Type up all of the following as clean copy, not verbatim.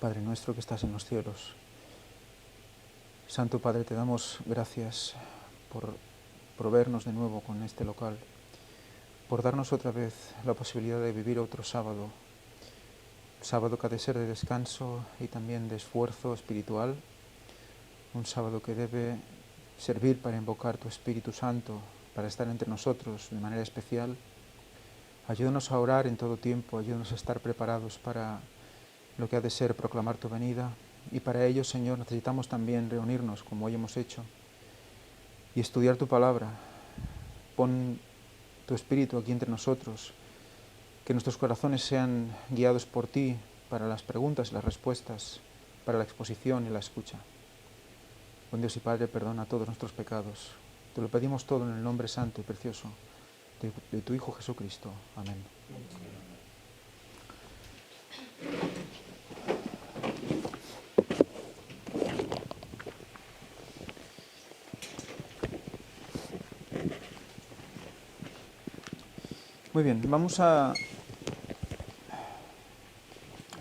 Padre nuestro que estás en los cielos. Santo Padre, te damos gracias por proveernos de nuevo con este local, por darnos otra vez la posibilidad de vivir otro sábado, sábado que ha de ser de descanso y también de esfuerzo espiritual, un sábado que debe servir para invocar tu Espíritu Santo, para estar entre nosotros de manera especial. Ayúdanos a orar en todo tiempo, ayúdanos a estar preparados para lo que ha de ser proclamar tu venida, y para ello, Señor, necesitamos también reunirnos como hoy hemos hecho y estudiar tu palabra. Pon tu Espíritu aquí entre nosotros, que nuestros corazones sean guiados por ti para las preguntas y las respuestas, para la exposición y la escucha. Buen Dios y Padre, perdona todos nuestros pecados. Te lo pedimos todo en el nombre santo y precioso de tu Hijo Jesucristo. Amén. Muy bien, vamos a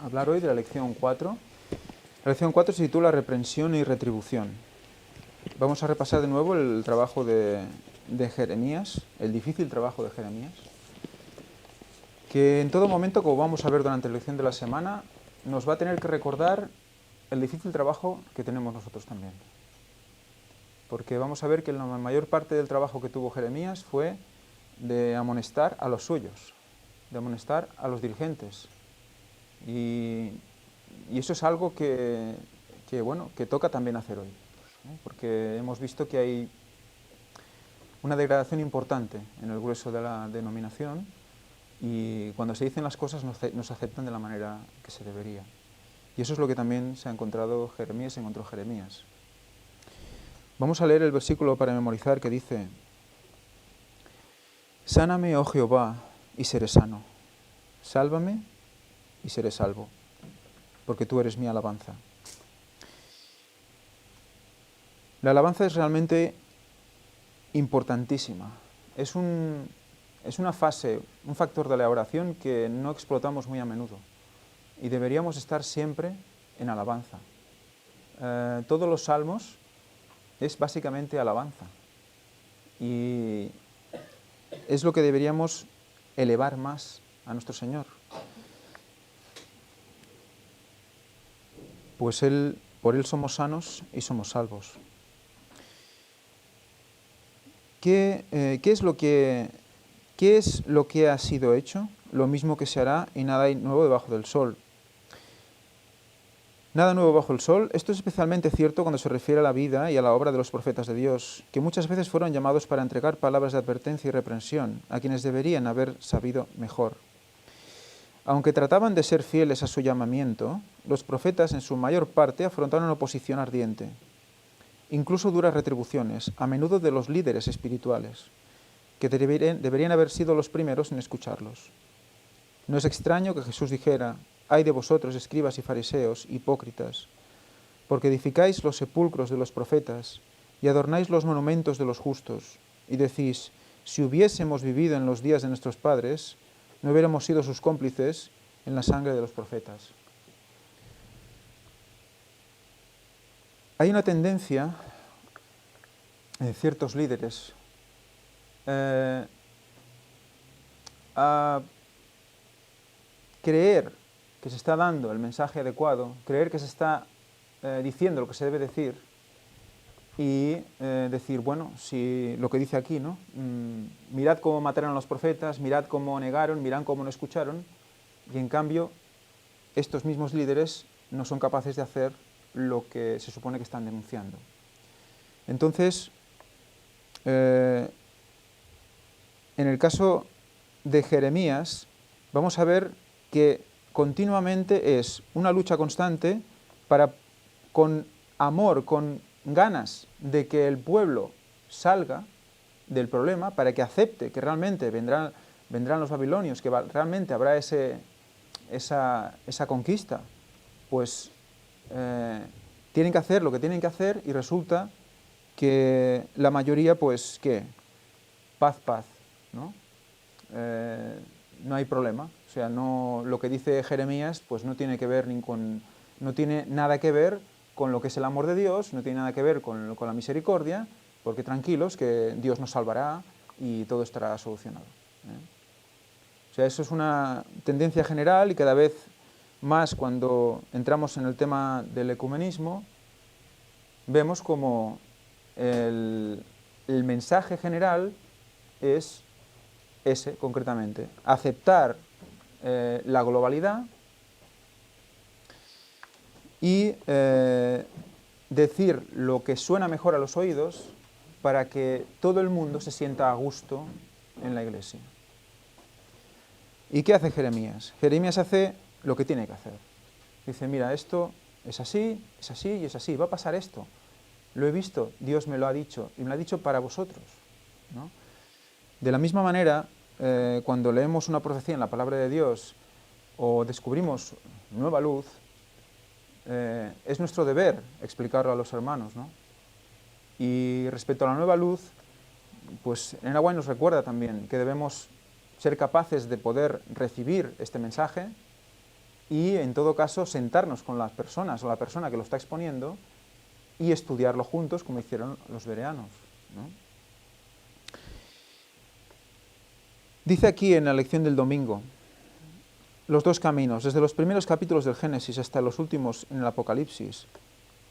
hablar hoy de la lección 4. La lección 4 se titula Reprensión y Retribución. Vamos a repasar de nuevo el trabajo de Jeremías, el difícil trabajo de Jeremías, que en todo momento, como vamos a ver durante la lección de la semana, nos va a tener que recordar el difícil trabajo que tenemos nosotros también. Porque vamos a ver que la mayor parte del trabajo que tuvo Jeremías fue de amonestar a los suyos, de amonestar a los dirigentes. Y eso es algo que toca también hacer hoy, ¿eh? Porque hemos visto que hay una degradación importante en el grueso de la denominación, y cuando se dicen las cosas no se aceptan de la manera que se debería. Y eso es lo que también se encontró Jeremías. Vamos a leer el versículo para memorizar que dice: Sáname, oh Jehová, y seré sano. Sálvame y seré salvo, porque tú eres mi alabanza. La alabanza es realmente importantísima. Es una fase, un factor de la oración que no explotamos muy a menudo. Y deberíamos estar siempre en alabanza. Todos los salmos es básicamente alabanza. Y es lo que deberíamos elevar más a nuestro Señor. Pues por Él somos sanos y somos salvos. ¿Qué es lo que ha sido hecho? Lo mismo que se hará, y nada hay nuevo debajo del sol. Nada nuevo bajo el sol. Esto es especialmente cierto cuando se refiere a la vida y a la obra de los profetas de Dios, que muchas veces fueron llamados para entregar palabras de advertencia y reprensión a quienes deberían haber sabido mejor. Aunque trataban de ser fieles a su llamamiento, los profetas en su mayor parte afrontaron oposición ardiente, incluso duras retribuciones, a menudo de los líderes espirituales, que deberían haber sido los primeros en escucharlos. No es extraño que Jesús dijera: «Ay de vosotros, escribas y fariseos, hipócritas, porque edificáis los sepulcros de los profetas y adornáis los monumentos de los justos, y decís: si hubiésemos vivido en los días de nuestros padres, no hubiéramos sido sus cómplices en la sangre de los profetas». Hay una tendencia en ciertos líderes a creer que se está dando el mensaje adecuado, creer que se está diciendo lo que se debe decir, y decir, bueno, si lo que dice aquí, ¿no? Mirad cómo mataron a los profetas, mirad cómo negaron, mirad cómo no escucharon, y en cambio estos mismos líderes no son capaces de hacer lo que se supone que están denunciando. Entonces, en el caso de Jeremías, vamos a ver que continuamente es una lucha constante para, con amor, con ganas de que el pueblo salga del problema, para que acepte que realmente vendrán los babilonios, que realmente habrá esa conquista, pues tienen que hacer lo que tienen que hacer, y resulta que la mayoría, pues, ¿qué? Paz, ¿no? No hay problema. O sea, lo que dice Jeremías pues no tiene que ver ni con no tiene nada que ver con lo que es el amor de Dios, no tiene nada que ver con la misericordia, porque tranquilos, que Dios nos salvará y todo estará solucionado. O sea, eso es una tendencia general y cada vez más cuando entramos en el tema del ecumenismo, vemos como el mensaje general es ese, concretamente, aceptar la globalidad y decir lo que suena mejor a los oídos para que todo el mundo se sienta a gusto en la iglesia. ¿Y qué hace Jeremías? Jeremías hace lo que tiene que hacer. Dice, mira, esto es así y es así, va a pasar esto. Lo he visto, Dios me lo ha dicho, y me lo ha dicho para vosotros, ¿no? De la misma manera, cuando leemos una profecía en la palabra de Dios o descubrimos nueva luz, es nuestro deber explicarlo a los hermanos, ¿no? Y respecto a la nueva luz, pues Ellen White nos recuerda también que debemos ser capaces de poder recibir este mensaje y, en todo caso, sentarnos con las personas o la persona que lo está exponiendo y estudiarlo juntos, como hicieron los bereanos, ¿no? Dice aquí en la lección del domingo, los dos caminos, desde los primeros capítulos del Génesis hasta los últimos en el Apocalipsis,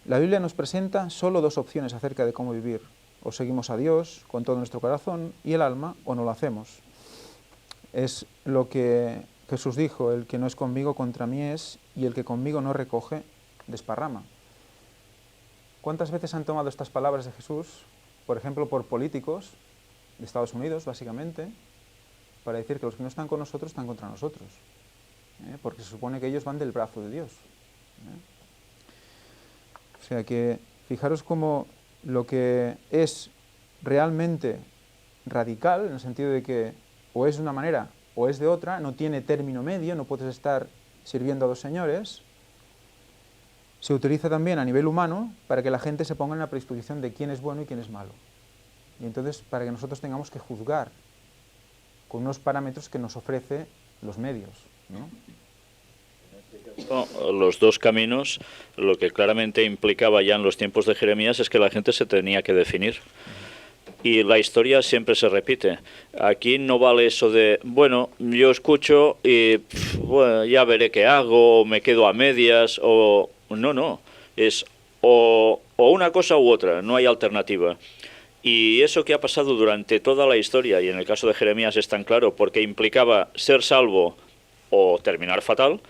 la Biblia nos presenta solo dos opciones acerca de cómo vivir. O seguimos a Dios con todo nuestro corazón y el alma, o no lo hacemos. Es lo que Jesús dijo, el que no es conmigo contra mí es, y el que conmigo no recoge, desparrama. ¿Cuántas veces han tomado estas palabras de Jesús, por ejemplo, por políticos de Estados Unidos, básicamente, para decir que los que no están con nosotros están contra nosotros? Porque se supone que ellos van del brazo de Dios. O sea que, fijaros cómo lo que es realmente radical, en el sentido de que o es de una manera o es de otra, no tiene término medio, no puedes estar sirviendo a dos señores, se utiliza también a nivel humano para que la gente se ponga en la predisposición de quién es bueno y quién es malo. Y entonces, para que nosotros tengamos que juzgar con unos parámetros que nos ofrece los medios, ¿no? Los dos caminos, lo que claramente implicaba ya en los tiempos de Jeremías es que la gente se tenía que definir. Y la historia siempre se repite. Aquí no vale eso de, bueno, yo escucho y bueno, ya veré qué hago, o me quedo a medias, o... No, es o una cosa u otra, no hay alternativa. Y eso que ha pasado durante toda la historia, y en el caso de Jeremías es tan claro, porque implicaba ser salvo o terminar fatal,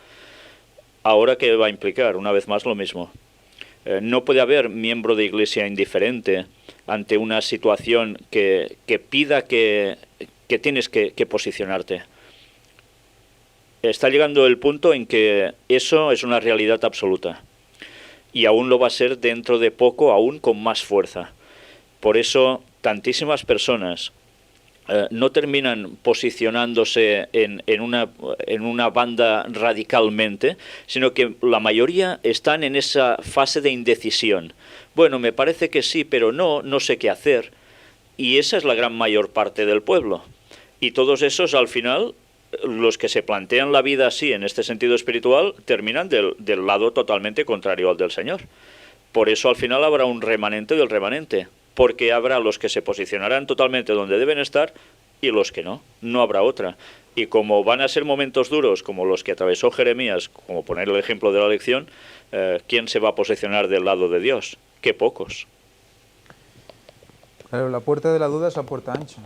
ahora que va a implicar, una vez más, lo mismo. No puede haber miembro de iglesia indiferente ante una situación que pida que tienes que posicionarte. Está llegando el punto en que eso es una realidad absoluta. Y aún lo va a ser dentro de poco, aún con más fuerza. Por eso, tantísimas personas no terminan posicionándose en una banda radicalmente, sino que la mayoría están en esa fase de indecisión. Bueno, me parece que sí, pero no sé qué hacer. Y esa es la gran mayor parte del pueblo. Y todos esos, al final, los que se plantean la vida así, en este sentido espiritual, terminan del lado totalmente contrario al del Señor. Por eso, al final, habrá un remanente del remanente. Porque habrá los que se posicionarán totalmente donde deben estar y los que no habrá otra. Y como van a ser momentos duros como los que atravesó Jeremías, como poner el ejemplo de la lección, ¿quién se va a posicionar del lado de Dios? ¡Qué pocos! Claro, la puerta de la duda es la puerta ancha.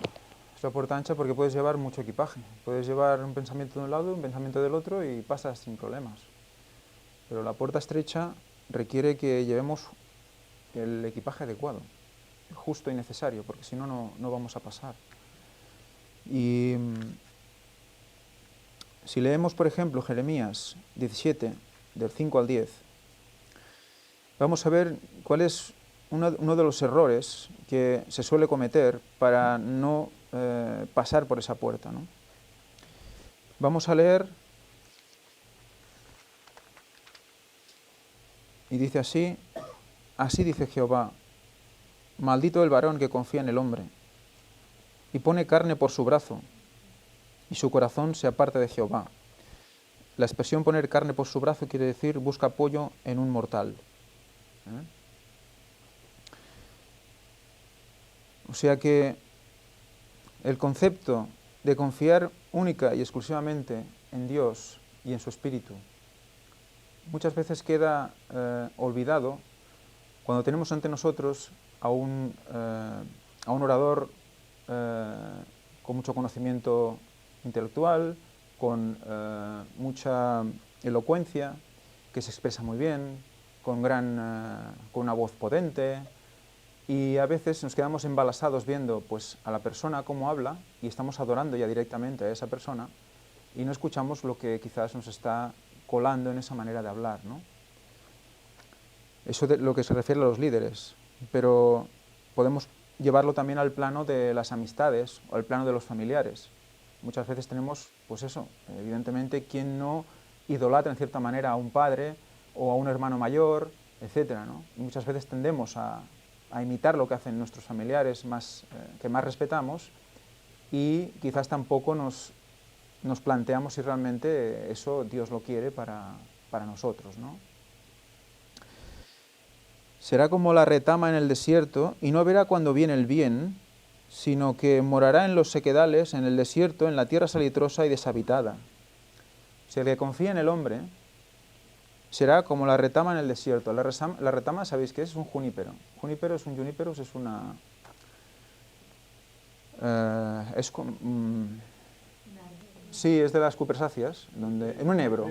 Es la puerta ancha porque puedes llevar mucho equipaje. Puedes llevar un pensamiento de un lado, un pensamiento del otro y pasas sin problemas. Pero la puerta estrecha requiere que llevemos el equipaje adecuado, justo y necesario, porque si no, no vamos a pasar. Y si leemos, por ejemplo, Jeremías 17, del 5 al 10, vamos a ver cuál es uno de los errores que se suele cometer para no pasar por esa puerta, ¿no? Vamos a leer, y dice así: así dice Jehová, maldito el varón que confía en el hombre, y pone carne por su brazo, y su corazón se aparta de Jehová. La expresión poner carne por su brazo quiere decir busca apoyo en un mortal. O sea que el concepto de confiar única y exclusivamente en Dios y en su Espíritu muchas veces queda olvidado cuando tenemos ante nosotros a un orador con mucho conocimiento intelectual, con mucha elocuencia, que se expresa muy bien, con una voz potente, y a veces nos quedamos embalasados viendo pues, a la persona cómo habla y estamos adorando ya directamente a esa persona y no escuchamos lo que quizás nos está colando en esa manera de hablar, ¿no? Eso de lo que se refiere a los líderes, pero podemos llevarlo también al plano de las amistades o al plano de los familiares. Muchas veces tenemos, pues eso, evidentemente, quien no idolatra en cierta manera a un padre o a un hermano mayor, etcétera, ¿no? Y muchas veces tendemos a imitar lo que hacen nuestros familiares que más respetamos y quizás tampoco nos planteamos si realmente eso Dios lo quiere para nosotros, ¿no? Será como la retama en el desierto y no verá cuando viene el bien, sino que morará en los sequedales, en el desierto, en la tierra salitrosa y deshabitada. Si el que confía en el hombre será como la retama en el desierto. La retama, ¿sabéis qué es? Es un junípero. Juniperus es una... sí, es de las cupersáceas, un enebro.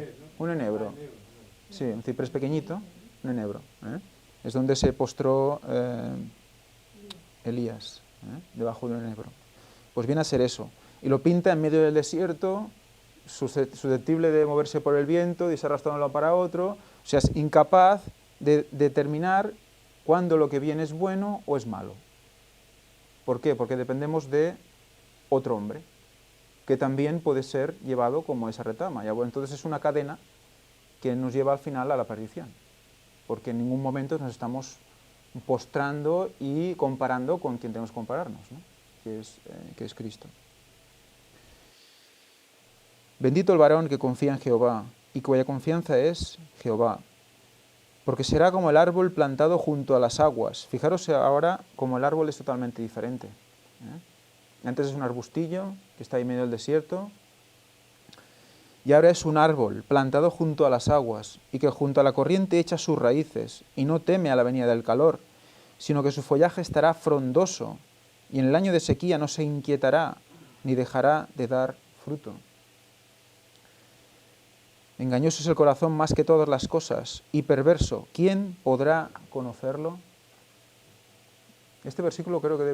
Sí, un ciprés pequeñito, un enebro. Es donde se postró Elías, debajo de un enebro. Pues viene a ser eso. Y lo pinta en medio del desierto, susceptible de moverse por el viento, de irse arrastrando de un lado para otro. O sea, es incapaz de determinar cuándo lo que viene es bueno o es malo. ¿Por qué? Porque dependemos de otro hombre, que también puede ser llevado como esa retama. Entonces es una cadena que nos lleva al final a la perdición, porque en ningún momento nos estamos postrando y comparando con quien tenemos que compararnos, ¿no? que es Cristo. Bendito el varón que confía en Jehová y cuya confianza es Jehová, porque será como el árbol plantado junto a las aguas. Fijaros ahora como el árbol es totalmente diferente. Antes es un arbustillo que está ahí en medio del desierto, y ahora es un árbol plantado junto a las aguas y que junto a la corriente echa sus raíces y no teme a la venida del calor, sino que su follaje estará frondoso y en el año de sequía no se inquietará ni dejará de dar fruto. Engañoso es el corazón más que todas las cosas y perverso, ¿quién podrá conocerlo? Este versículo creo que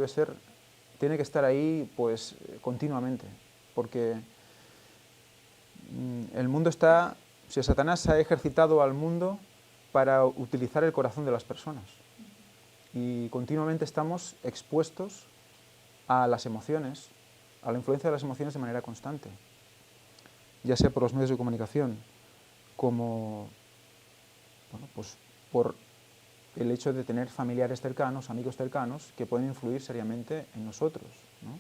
tiene que estar ahí pues continuamente, porque el mundo Satanás ha ejercitado al mundo para utilizar el corazón de las personas y continuamente estamos expuestos a las emociones, a la influencia de las emociones de manera constante, ya sea por los medios de comunicación, como pues por el hecho de tener familiares cercanos, amigos cercanos, que pueden influir seriamente en nosotros, ¿no?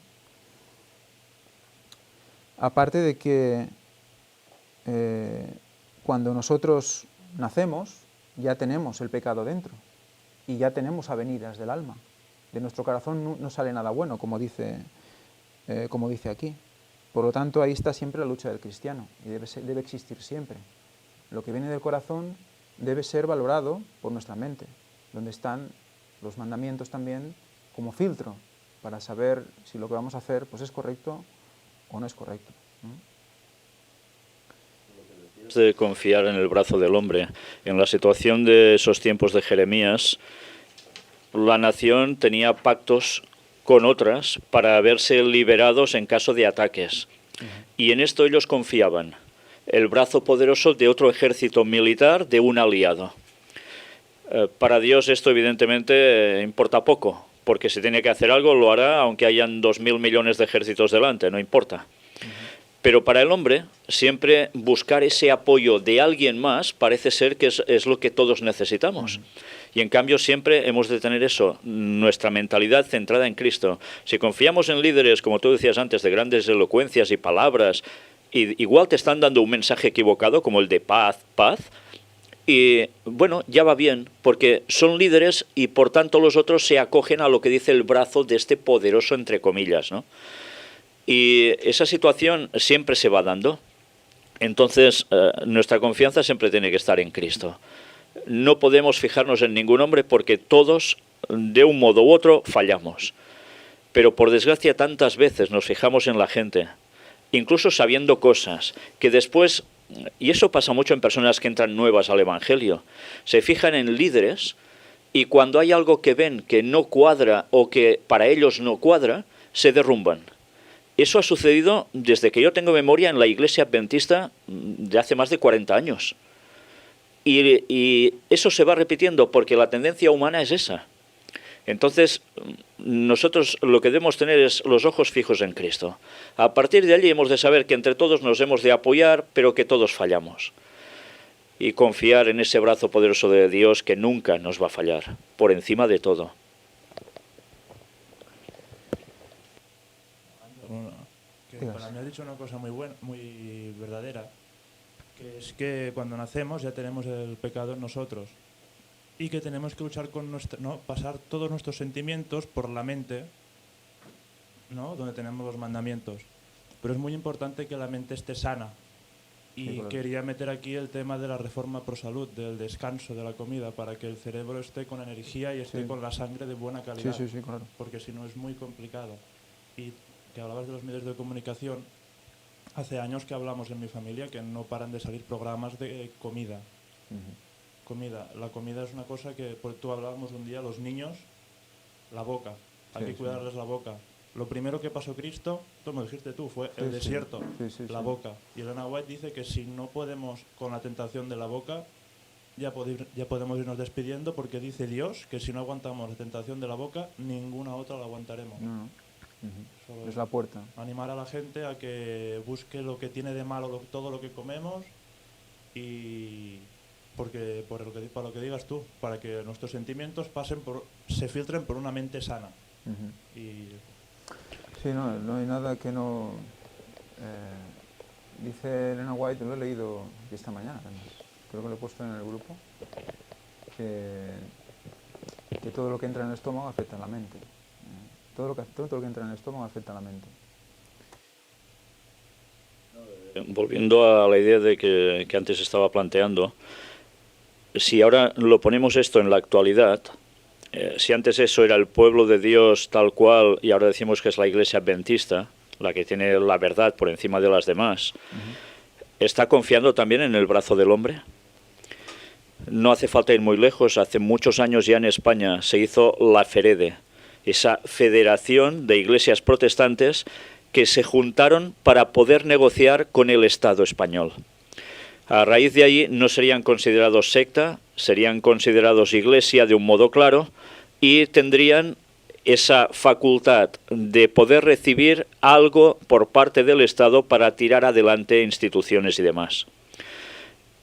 Aparte de que cuando nosotros nacemos ya tenemos el pecado dentro y ya tenemos avenidas del alma. De nuestro corazón no sale nada bueno, como dice aquí. Por lo tanto, ahí está siempre la lucha del cristiano y debe existir siempre. Lo que viene del corazón debe ser valorado por nuestra mente, donde están los mandamientos también como filtro para saber si lo que vamos a hacer pues es correcto o no es correcto, ¿no? De confiar en el brazo del hombre. En la situación de esos tiempos de Jeremías, la nación tenía pactos con otras para verse liberados en caso de ataques. Y en esto ellos confiaban. El brazo poderoso de otro ejército militar, de un aliado. Para Dios esto evidentemente importa poco, porque si tiene que hacer algo lo hará aunque hayan 2.000 millones de ejércitos delante, no importa. Pero para el hombre, siempre buscar ese apoyo de alguien más parece ser que es lo que todos necesitamos. Y en cambio siempre hemos de tener eso, nuestra mentalidad centrada en Cristo. Si confiamos en líderes, como tú decías antes, de grandes elocuencias y palabras, Y igual te están dando un mensaje equivocado, como el de paz, paz, y bueno, ya va bien, porque son líderes y por tanto los otros se acogen a lo que dice el brazo de este poderoso, entre comillas, ¿no? Y esa situación siempre se va dando. Entonces, nuestra confianza siempre tiene que estar en Cristo. No podemos fijarnos en ningún hombre porque todos, de un modo u otro, fallamos. Pero por desgracia tantas veces nos fijamos en la gente, incluso sabiendo cosas, que después, y eso pasa mucho en personas que entran nuevas al Evangelio, se fijan en líderes y cuando hay algo que ven que no cuadra o que para ellos no cuadra, se derrumban. Eso ha sucedido desde que yo tengo memoria en la Iglesia Adventista de hace más de 40 años. Y eso se va repitiendo porque la tendencia humana es esa. Entonces, nosotros lo que debemos tener es los ojos fijos en Cristo. A partir de allí hemos de saber que entre todos nos hemos de apoyar, pero que todos fallamos. Y confiar en ese brazo poderoso de Dios que nunca nos va a fallar, por encima de todo. Que para mí has dicho una cosa muy buena, muy verdadera, que es que cuando nacemos ya tenemos el pecado en nosotros y que tenemos que luchar con pasar todos nuestros sentimientos por la mente, ¿no? Donde tenemos los mandamientos. Pero es muy importante que la mente esté sana. Y sí, claro. Quería meter aquí el tema de la reforma pro salud, del descanso de la comida, para que el cerebro esté con energía y esté con la sangre de buena calidad. Sí, claro. Porque si no es muy complicado. Y que hablabas de los medios de comunicación, hace años que hablamos en mi familia que no paran de salir programas de comida. Comida. La comida es una cosa que, pues, tú hablábamos un día, los niños, la boca. Hay que cuidarles la boca. Lo primero que pasó Cristo, tú me dijiste tú, fue el desierto, la boca. Y Elena White dice que si no podemos con la tentación de la boca, ya podemos irnos despidiendo, porque dice Dios que si no aguantamos la tentación de la boca, ninguna otra la aguantaremos. No. Es la puerta. Animar a la gente a que busque lo que tiene de malo todo lo que comemos y porque para lo que digas tú, para que nuestros sentimientos se filtren por una mente sana. Y sí, no hay nada que no... dice Elena White, lo he leído esta mañana, además, creo que lo he puesto en el grupo, que todo lo que entra en el estómago afecta a la mente. Todo lo que entra en el estómago afecta a la mente. Volviendo a la idea de que antes estaba planteando, si ahora lo ponemos esto en la actualidad, si antes eso era el pueblo de Dios tal cual y ahora decimos que es la Iglesia Adventista, la que tiene la verdad por encima de las demás, ¿está confiando también en el brazo del hombre? No hace falta ir muy lejos, hace muchos años ya en España se hizo la FEREDE, esa federación de iglesias protestantes que se juntaron para poder negociar con el Estado español. A raíz de ahí no serían considerados secta, serían considerados iglesia de un modo claro y tendrían esa facultad de poder recibir algo por parte del Estado para tirar adelante instituciones y demás.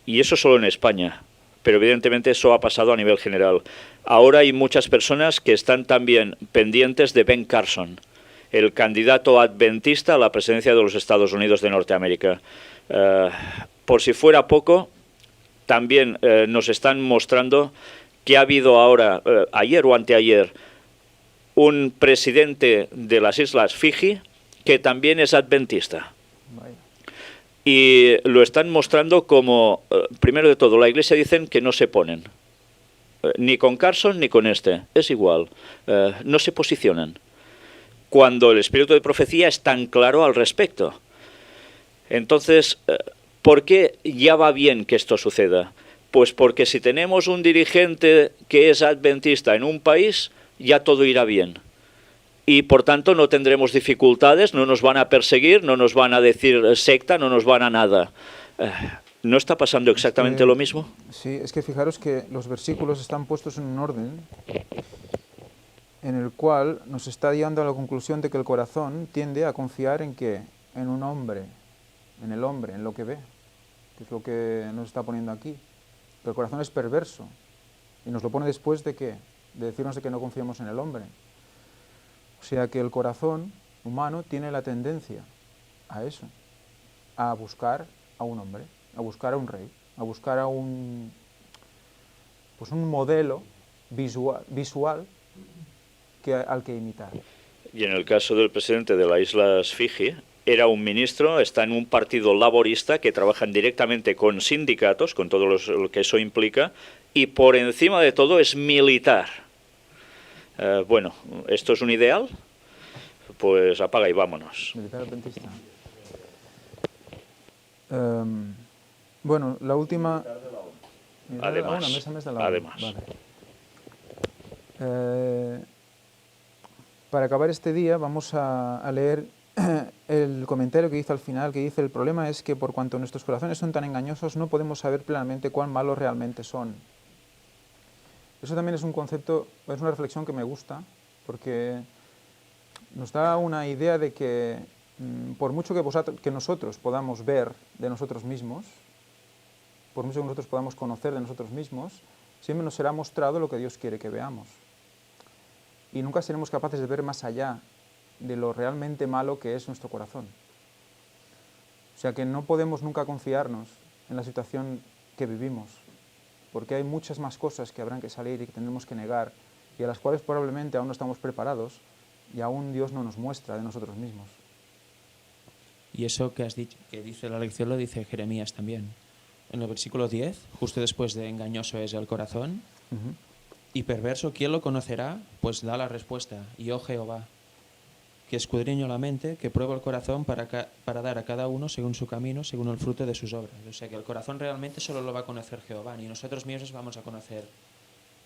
Y eso solo en España, pero evidentemente eso ha pasado a nivel general. Ahora hay muchas personas que están también pendientes de Ben Carson, el candidato adventista a la presidencia de los Estados Unidos de Norteamérica. Por si fuera poco, también nos están mostrando que ha habido ahora, ayer o anteayer, un presidente de las Islas Fiji que también es adventista. Y lo están mostrando como, primero de todo, la Iglesia dicen que no se ponen, ni con Carson ni con este, es igual, no se posicionan, cuando el espíritu de profecía es tan claro al respecto. Entonces, ¿por qué ya va bien que esto suceda? Pues porque si tenemos un dirigente que es adventista en un país, ya todo irá bien. Y por tanto no tendremos dificultades, no nos van a perseguir, no nos van a decir secta, no nos van a nada. ¿No está pasando exactamente lo mismo? Sí, es que fijaros que los versículos están puestos en un orden en el cual nos está guiando a la conclusión de que el corazón tiende a confiar en qué, en un hombre, en el hombre, en lo que ve, que es lo que nos está poniendo aquí. Que el corazón es perverso y nos lo pone después de qué, de decirnos de que no confiamos en el hombre. O sea que el corazón humano tiene la tendencia a eso. a buscar a un hombre, a buscar a un rey, a buscar a un modelo visual al que imitar. Y en el caso del presidente de las Islas Fiji, era un ministro, está en un partido laborista que trabajan directamente con sindicatos, con todo lo que eso implica, y por encima de todo es militar. Bueno, ¿esto es un ideal? Pues apaga y vámonos. Militar adventista. Bueno, la última... Además. Vale. Para acabar este día vamos a leer el comentario que dice al final, que dice: el problema es que por cuanto nuestros corazones son tan engañosos, no podemos saber plenamente cuán malos realmente son. Eso también es un concepto, es una reflexión que me gusta, porque nos da una idea de que por mucho que nosotros podamos ver de nosotros mismos, por mucho que nosotros podamos conocer de nosotros mismos, siempre nos será mostrado lo que Dios quiere que veamos. Y nunca seremos capaces de ver más allá de lo realmente malo que es nuestro corazón. O sea que no podemos nunca confiarnos en la situación que vivimos, porque hay muchas más cosas que habrán que salir y que tendremos que negar, y a las cuales probablemente aún no estamos preparados, y aún Dios no nos muestra de nosotros mismos. Y eso que has dicho, que dice la lección, lo dice Jeremías también. En el versículo 10, justo después de engañoso es el corazón, y perverso, ¿quién lo conocerá? Pues da la respuesta: yo Jehová, que escudriño la mente, que pruebo el corazón para dar a cada uno según su camino, según el fruto de sus obras. O sea que el corazón realmente solo lo va a conocer Jehová, ni nosotros mismos vamos a conocer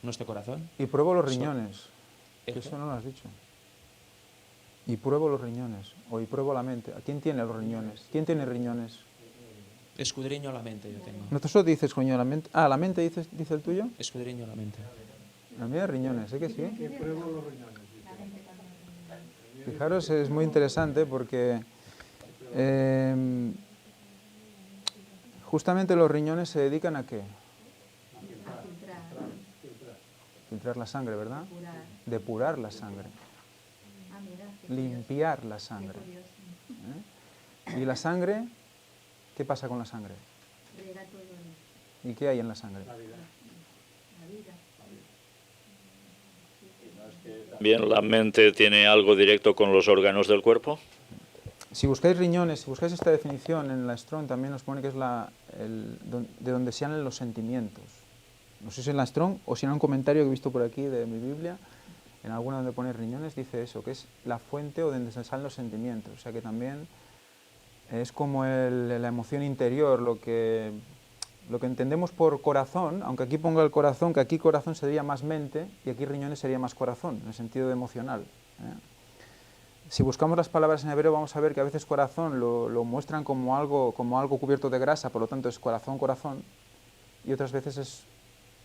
nuestro corazón. Y pruebo los riñones, que eso no lo has dicho. Y pruebo los riñones, o y pruebo la mente. ¿A quién tiene los riñones? ¿Quién tiene riñones? Escudriño la mente yo tengo. ¿No solo dices riñón la mente? Ah, ¿la mente dice el tuyo? Escudriño la mente. La mía riñones, ¿sí que sí? Fijaros, es muy interesante porque justamente los riñones se dedican ¿a qué? Filtrar la sangre, ¿verdad? Depurar la sangre. Limpiar la sangre. ¿Y la sangre? ¿Qué pasa con la sangre? ¿Y qué hay en la sangre? Bien, ¿la mente tiene algo directo con los órganos del cuerpo? Si buscáis riñones, si buscáis esta definición en la Strong, también os pone que es de donde salen los sentimientos. No sé si es en la Strong o si en un comentario que he visto por aquí de mi Biblia, en alguna donde pone riñones, dice eso, que es la fuente o donde salen los sentimientos. O sea que también es como la emoción interior, lo que entendemos por corazón, aunque aquí ponga el corazón, que aquí corazón sería más mente y aquí riñones sería más corazón, en el sentido de emocional. Si buscamos las palabras en hebreo vamos a ver que a veces corazón lo muestran como algo cubierto de grasa, por lo tanto es corazón, corazón, y otras veces es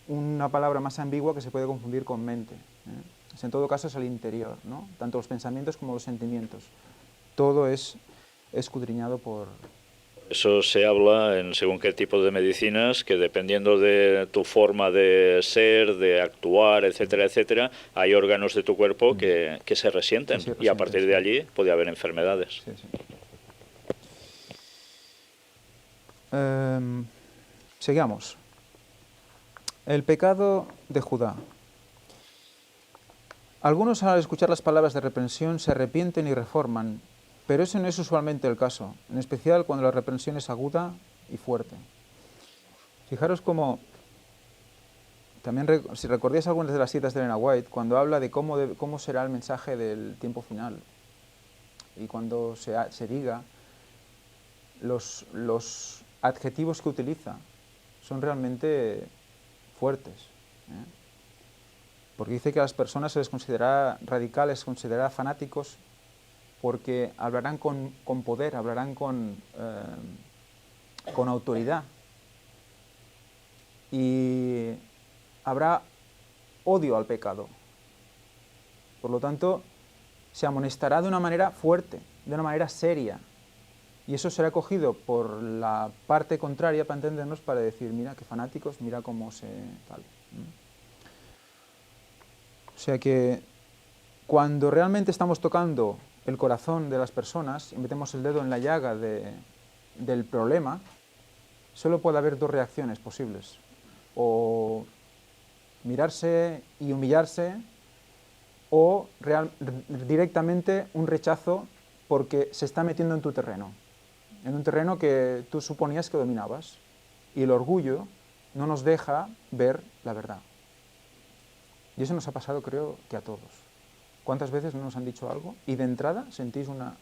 una palabra más ambigua que se puede confundir con mente. En todo caso es el interior, ¿no? Tanto los pensamientos como los sentimientos. Todo es escudriñado por... Eso se habla en según qué tipo de medicinas, que dependiendo de tu forma de ser, de actuar, etcétera, etcétera, hay órganos de tu cuerpo que se resienten, y a partir de allí puede haber enfermedades. Sí, sí. Sigamos. El pecado de Judá. Algunos al escuchar las palabras de reprensión se arrepienten y reforman, pero ese no es usualmente el caso, en especial cuando la reprensión es aguda y fuerte. Fijaros cómo, también si recordáis algunas de las citas de Elena White, cuando habla de cómo será el mensaje del tiempo final, y cuando se diga, los adjetivos que utiliza son realmente fuertes, porque dice que a las personas se les considerará radicales, se considerará fanáticos, porque hablarán con poder, hablarán con autoridad, y habrá odio al pecado. Por lo tanto, se amonestará de una manera fuerte, de una manera seria, y eso será cogido por la parte contraria, para entendernos, para decir, mira qué fanáticos, mira cómo se... tal. O sea que cuando realmente estamos tocando el corazón de las personas y metemos el dedo en la llaga de del problema, solo puede haber dos reacciones posibles. O mirarse y humillarse, o directamente un rechazo porque se está metiendo en tu terreno, en un terreno que tú suponías que dominabas. Y el orgullo no nos deja ver la verdad. Y eso nos ha pasado, creo, que a todos. ¿Cuántas veces no nos han dicho algo y de entrada sentís una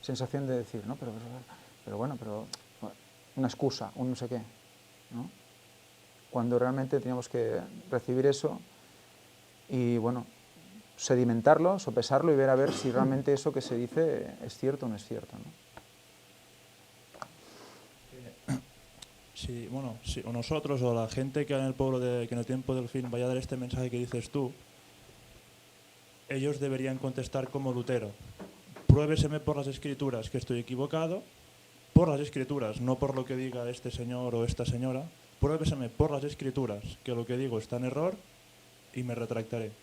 sensación de decir, no, pero bueno, una excusa, un no sé qué, ¿no? Cuando realmente teníamos que recibir eso y, bueno, sedimentarlo, sopesarlo y ver a ver si realmente eso que se dice es cierto o no es cierto, ¿no? Sí, bueno, si nosotros o la gente que en el pueblo que en el tiempo del fin vaya a dar este mensaje que dices tú, ellos deberían contestar como Lutero: pruébeseme por las escrituras que estoy equivocado, por las escrituras, no por lo que diga este señor o esta señora. Pruébeseme por las escrituras que lo que digo está en error y me retractaré.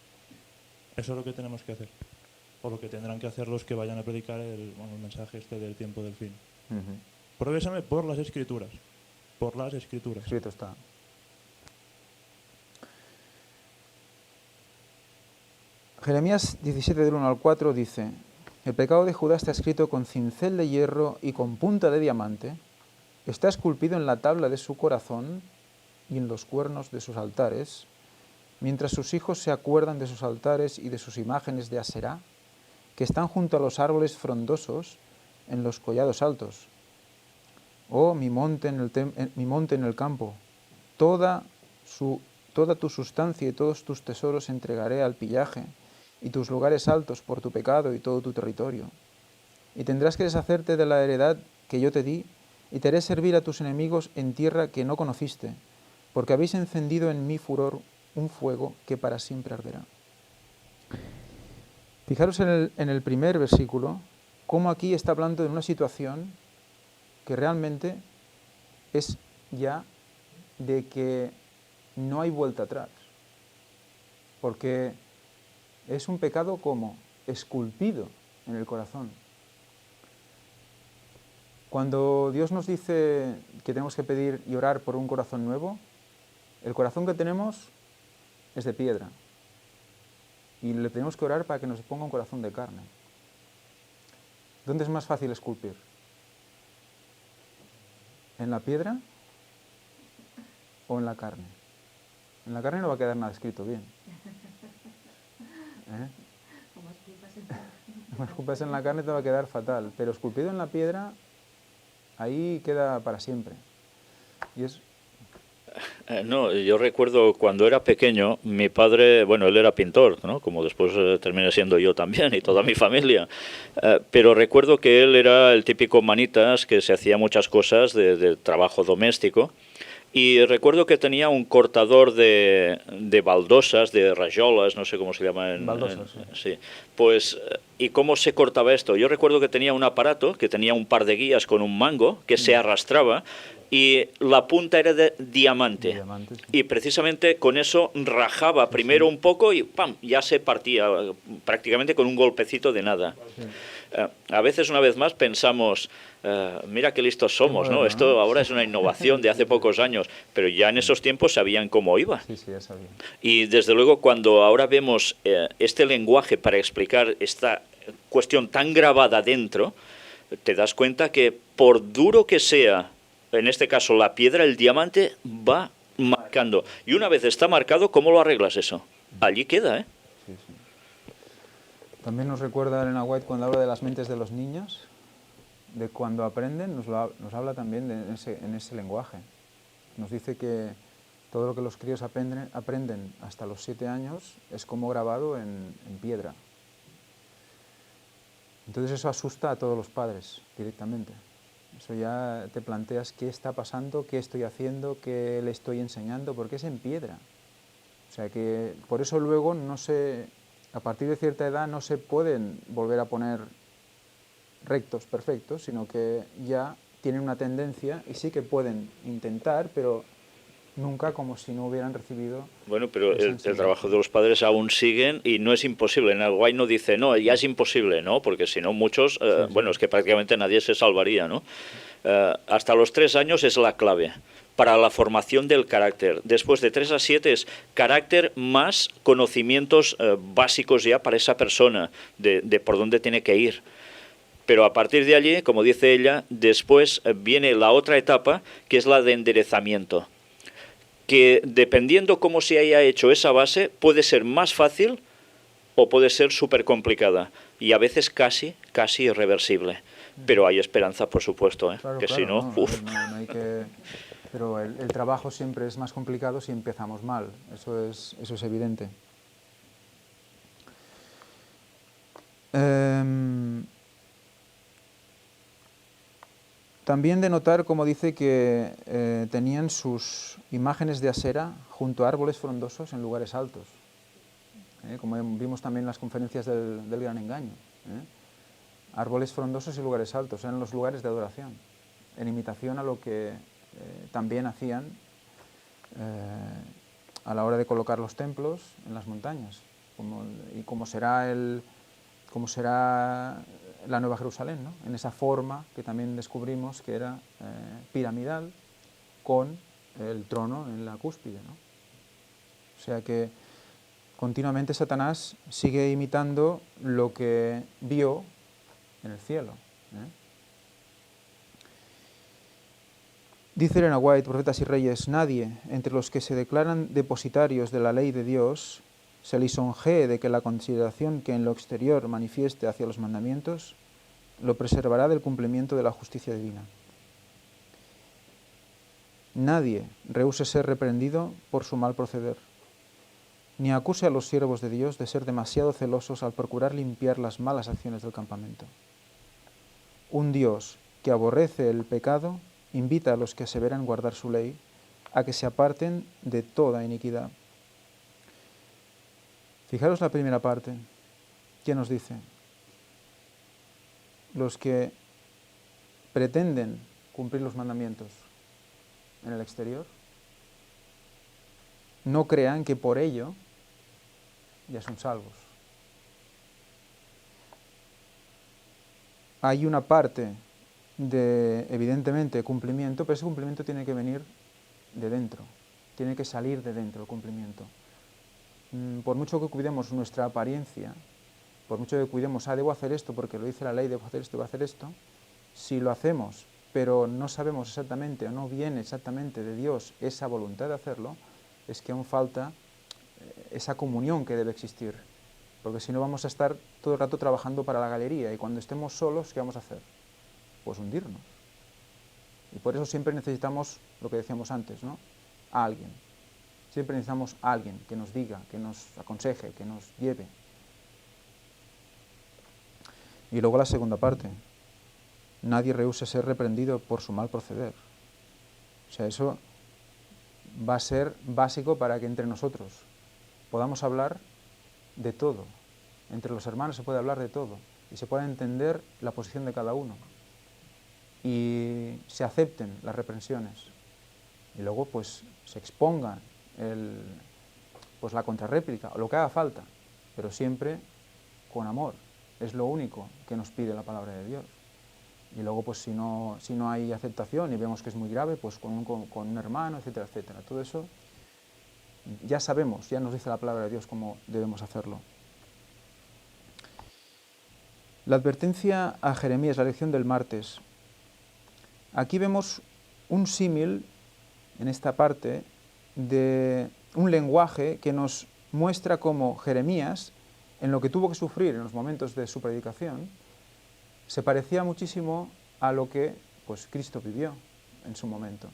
Eso es lo que tenemos que hacer, o lo que tendrán que hacer los que vayan a predicar el mensaje este del tiempo del fin. Pruébeseme por las escrituras. Por las escrituras. Escrito está. Jeremías 17, del 1 al 4 dice: el pecado de Judá está escrito con cincel de hierro y con punta de diamante, está esculpido en la tabla de su corazón y en los cuernos de sus altares, mientras sus hijos se acuerdan de sus altares y de sus imágenes de Aserá, que están junto a los árboles frondosos en los collados altos. Oh, mi monte en el campo, toda tu sustancia y todos tus tesoros entregaré al pillaje, y tus lugares altos por tu pecado y todo tu territorio. Y tendrás que deshacerte de la heredad que yo te di, y te haré servir a tus enemigos en tierra que no conociste, porque habéis encendido en mi furor un fuego que para siempre arderá. Fijaros en el primer versículo, cómo aquí está hablando de una situación que realmente es ya de que no hay vuelta atrás, porque es un pecado como esculpido en el corazón. Cuando Dios nos dice que tenemos que pedir y orar por un corazón nuevo, el corazón que tenemos es de piedra y le tenemos que orar para que nos ponga un corazón de carne. ¿Dónde es más fácil esculpir? ¿En la piedra o en la carne? En la carne no va a quedar nada escrito bien. Como esculpas en la carne te va a quedar fatal, pero esculpido en la piedra, ahí queda para siempre. Y es... No, yo recuerdo cuando era pequeño, mi padre, bueno, él era pintor, ¿no? Como después terminé siendo yo también y toda mi familia, pero recuerdo que él era el típico manitas que se hacía muchas cosas de trabajo doméstico, y recuerdo que tenía un cortador de baldosas, de rayolas, no sé cómo se llama. Baldosas, sí. Pues, ¿y cómo se cortaba esto? Yo recuerdo que tenía un aparato, que tenía un par de guías con un mango, que se arrastraba, y la punta era de diamante. Sí. Y precisamente con eso rajaba primero un poco y ¡pam!, ya se partía prácticamente con un golpecito de nada. Sí. A veces, una vez más, pensamos, mira qué listos somos, ¿no? Esto ahora es una innovación de hace pocos años, pero ya en esos tiempos sabían cómo iba. Sí, ya sabían. Y desde luego, cuando ahora vemos este lenguaje para explicar esta cuestión tan grabada dentro, te das cuenta que por duro que sea, en este caso la piedra, el diamante va marcando. Y una vez está marcado, ¿cómo lo arreglas eso? Allí queda, ¿eh? Sí, sí. También nos recuerda Elena White cuando habla de las mentes de los niños, de cuando aprenden, nos habla también en ese lenguaje. Nos dice que todo lo que los críos aprenden hasta los 7 años es como grabado en piedra. Entonces eso asusta a todos los padres directamente. Eso ya te planteas qué está pasando, qué estoy haciendo, qué le estoy enseñando, porque es en piedra. O sea que por eso luego a partir de cierta edad no se pueden volver a poner rectos, perfectos, sino que ya tienen una tendencia y sí que pueden intentar, pero nunca como si no hubieran recibido. Bueno, pero esa el enseñanza. trabajo de los padres aún siguen y no es imposible. En Uruguay no dice, no, ya es imposible, ¿no? Porque si no muchos, Sí. bueno, es que prácticamente nadie se salvaría, ¿no? Hasta los 3 años es la clave para la formación del carácter. Después de 3 a 7 es carácter más conocimientos básicos ya para esa persona, de por dónde tiene que ir. Pero a partir de allí, como dice ella, después viene la otra etapa, que es la de enderezamiento. Que dependiendo cómo se haya hecho esa base, puede ser más fácil o puede ser súper complicada. Y a veces casi irreversible. Pero hay esperanza, por supuesto, Claro, que claro, si no, no, a uf. ver, no hay que... Pero el trabajo siempre es más complicado si empezamos mal, eso es evidente. También de notar, como dice, que tenían sus imágenes de Asera junto a árboles frondosos en lugares altos, como vimos también en las conferencias del Gran Engaño. Árboles frondosos y lugares altos eran los lugares de adoración, en imitación a lo que también hacían a la hora de colocar los templos en las montañas, y como será la Nueva Jerusalén, ¿no? En esa forma que también descubrimos que era piramidal, con el trono en la cúspide, ¿no? O sea que continuamente Satanás sigue imitando lo que vio en el cielo. Dice Elena White, Profetas y Reyes, nadie entre los que se declaran depositarios de la ley de Dios se lisonjee de que la consideración que en lo exterior manifieste hacia los mandamientos lo preservará del cumplimiento de la justicia divina. Nadie rehúse ser reprendido por su mal proceder, ni acuse a los siervos de Dios de ser demasiado celosos al procurar limpiar las malas acciones del campamento. Un Dios que aborrece el pecado invita a los que aseveran guardar su ley a que se aparten de toda iniquidad. Fijaros la primera parte. ¿Qué nos dice? Los que pretenden cumplir los mandamientos en el exterior, no crean que por ello ya son salvos. Hay una parte de, evidentemente, cumplimiento, pero ese cumplimiento tiene que venir de dentro, tiene que salir de dentro el cumplimiento. Por mucho que cuidemos nuestra apariencia, por mucho que cuidemos, debo hacer esto porque lo dice la ley, debo hacer esto, debo hacer esto, si lo hacemos, pero no sabemos exactamente o no viene exactamente de Dios esa voluntad de hacerlo, es que aún falta esa comunión que debe existir, porque si no vamos a estar todo el rato trabajando para la galería y cuando estemos solos, ¿qué vamos a hacer? Pues hundirnos. Y por eso siempre necesitamos lo que decíamos antes, ¿no? A alguien. Siempre necesitamos a alguien que nos diga, que nos aconseje, que nos lleve. Y luego la segunda parte. Nadie rehúse ser reprendido por su mal proceder. O sea, eso va a ser básico para que entre nosotros podamos hablar de todo. Entre los hermanos se puede hablar de todo y se puede entender la posición de cada uno y se acepten las reprensiones y luego pues se exponga la contrarréplica o lo que haga falta, pero siempre con amor. Es lo único que nos pide la palabra de Dios. Y luego pues si no hay aceptación y vemos que es muy grave, pues con un hermano, etcétera, etcétera. Todo eso ya sabemos, ya nos dice la palabra de Dios cómo debemos hacerlo. La advertencia a Jeremías, la lección del martes. Aquí vemos un símil, en esta parte, de un lenguaje que nos muestra cómo Jeremías, en lo que tuvo que sufrir en los momentos de su predicación, se parecía muchísimo a lo que pues, Cristo vivió en su momento.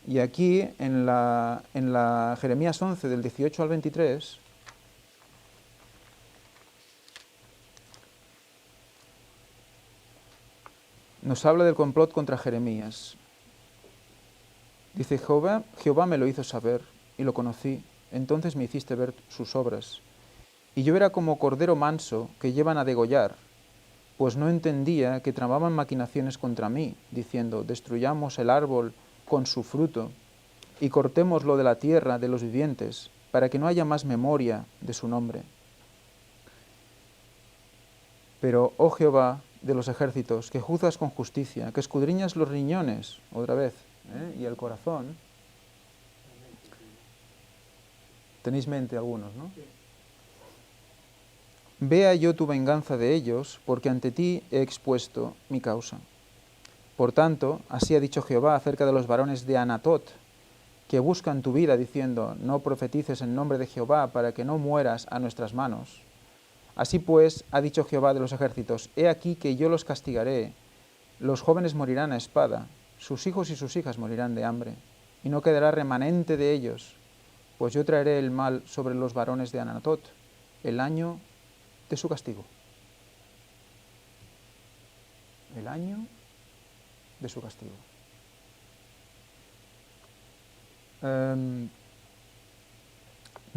Y aquí, en la Jeremías 11, del 18 al 23, nos habla del complot contra Jeremías. Dice, Jehová me lo hizo saber y lo conocí, entonces me hiciste ver sus obras. Y yo era como cordero manso que llevan a degollar, pues no entendía que tramaban maquinaciones contra mí, diciendo, destruyamos el árbol con su fruto y cortémoslo de la tierra de los vivientes, para que no haya más memoria de su nombre. Pero, oh Jehová de los ejércitos, que juzgas con justicia, que escudriñas los riñones, otra vez, y el corazón. Tenéis mente algunos, ¿no? Vea yo tu venganza de ellos, porque ante ti he expuesto mi causa. Por tanto, así ha dicho Jehová acerca de los varones de Anatot, que buscan tu vida, diciendo, no profetices en nombre de Jehová, para que no mueras a nuestras manos. Así pues, ha dicho Jehová de los ejércitos, he aquí que yo los castigaré, los jóvenes morirán a espada, sus hijos y sus hijas morirán de hambre, y no quedará remanente de ellos, pues yo traeré el mal sobre los varones de Anatot, el año de su castigo. El año de su castigo. No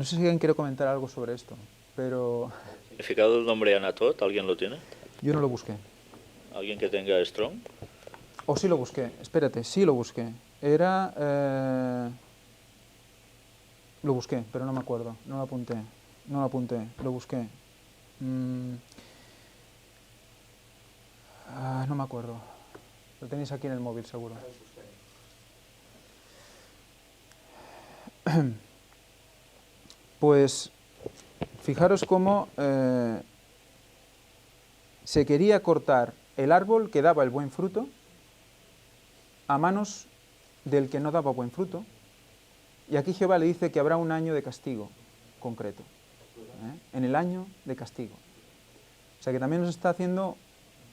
sé si alguien quiere comentar algo sobre esto, pero... ¿El significado del nombre Anatot, alguien lo tiene? Yo no lo busqué. ¿Alguien que tenga Strong? O sí lo busqué, espérate, sí lo busqué. Era... Lo busqué, pero no me acuerdo, no lo apunté, lo busqué. No me acuerdo. Lo tenéis aquí en el móvil, seguro. Pues fijaros cómo se quería cortar el árbol que daba el buen fruto a manos del que no daba buen fruto. Y aquí Jehová le dice que habrá un año de castigo concreto, en el año de castigo. O sea que también nos está haciendo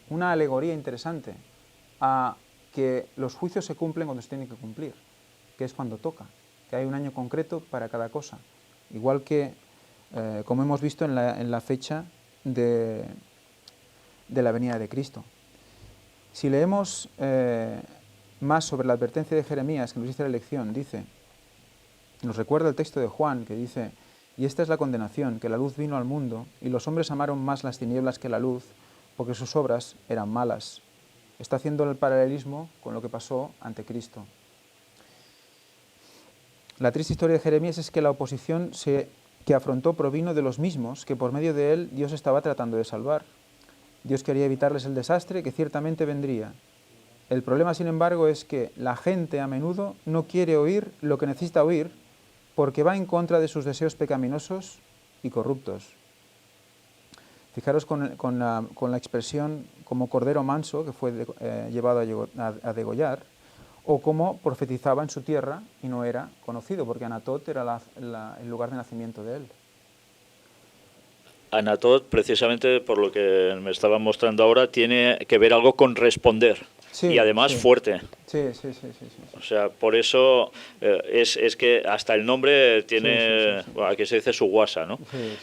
una alegoría interesante a que los juicios se cumplen cuando se tienen que cumplir, que es cuando toca, que hay un año concreto para cada cosa. Igual que, como hemos visto en la fecha de la venida de Cristo. Si leemos más sobre la advertencia de Jeremías, que nos dice la lección, nos recuerda el texto de Juan, que dice, y esta es la condenación, que la luz vino al mundo, y los hombres amaron más las tinieblas que la luz, porque sus obras eran malas. Está haciendo el paralelismo con lo que pasó ante Cristo. La triste historia de Jeremías es que la oposición que afrontó provino de los mismos que por medio de él Dios estaba tratando de salvar. Dios quería evitarles el desastre que ciertamente vendría. El problema, sin embargo, es que la gente a menudo no quiere oír lo que necesita oír porque va en contra de sus deseos pecaminosos y corruptos. Fijaros con la expresión como cordero manso, que fue llevado a degollar, o como profetizaba en su tierra y no era conocido, porque Anatot era el lugar de nacimiento de él. Anatot, precisamente por lo que me estaba mostrando ahora, tiene que ver algo con responder. Sí, y además fuerte. Sí. O sea, por eso es que hasta el nombre tiene, bueno, aquí se dice su guasa, ¿no?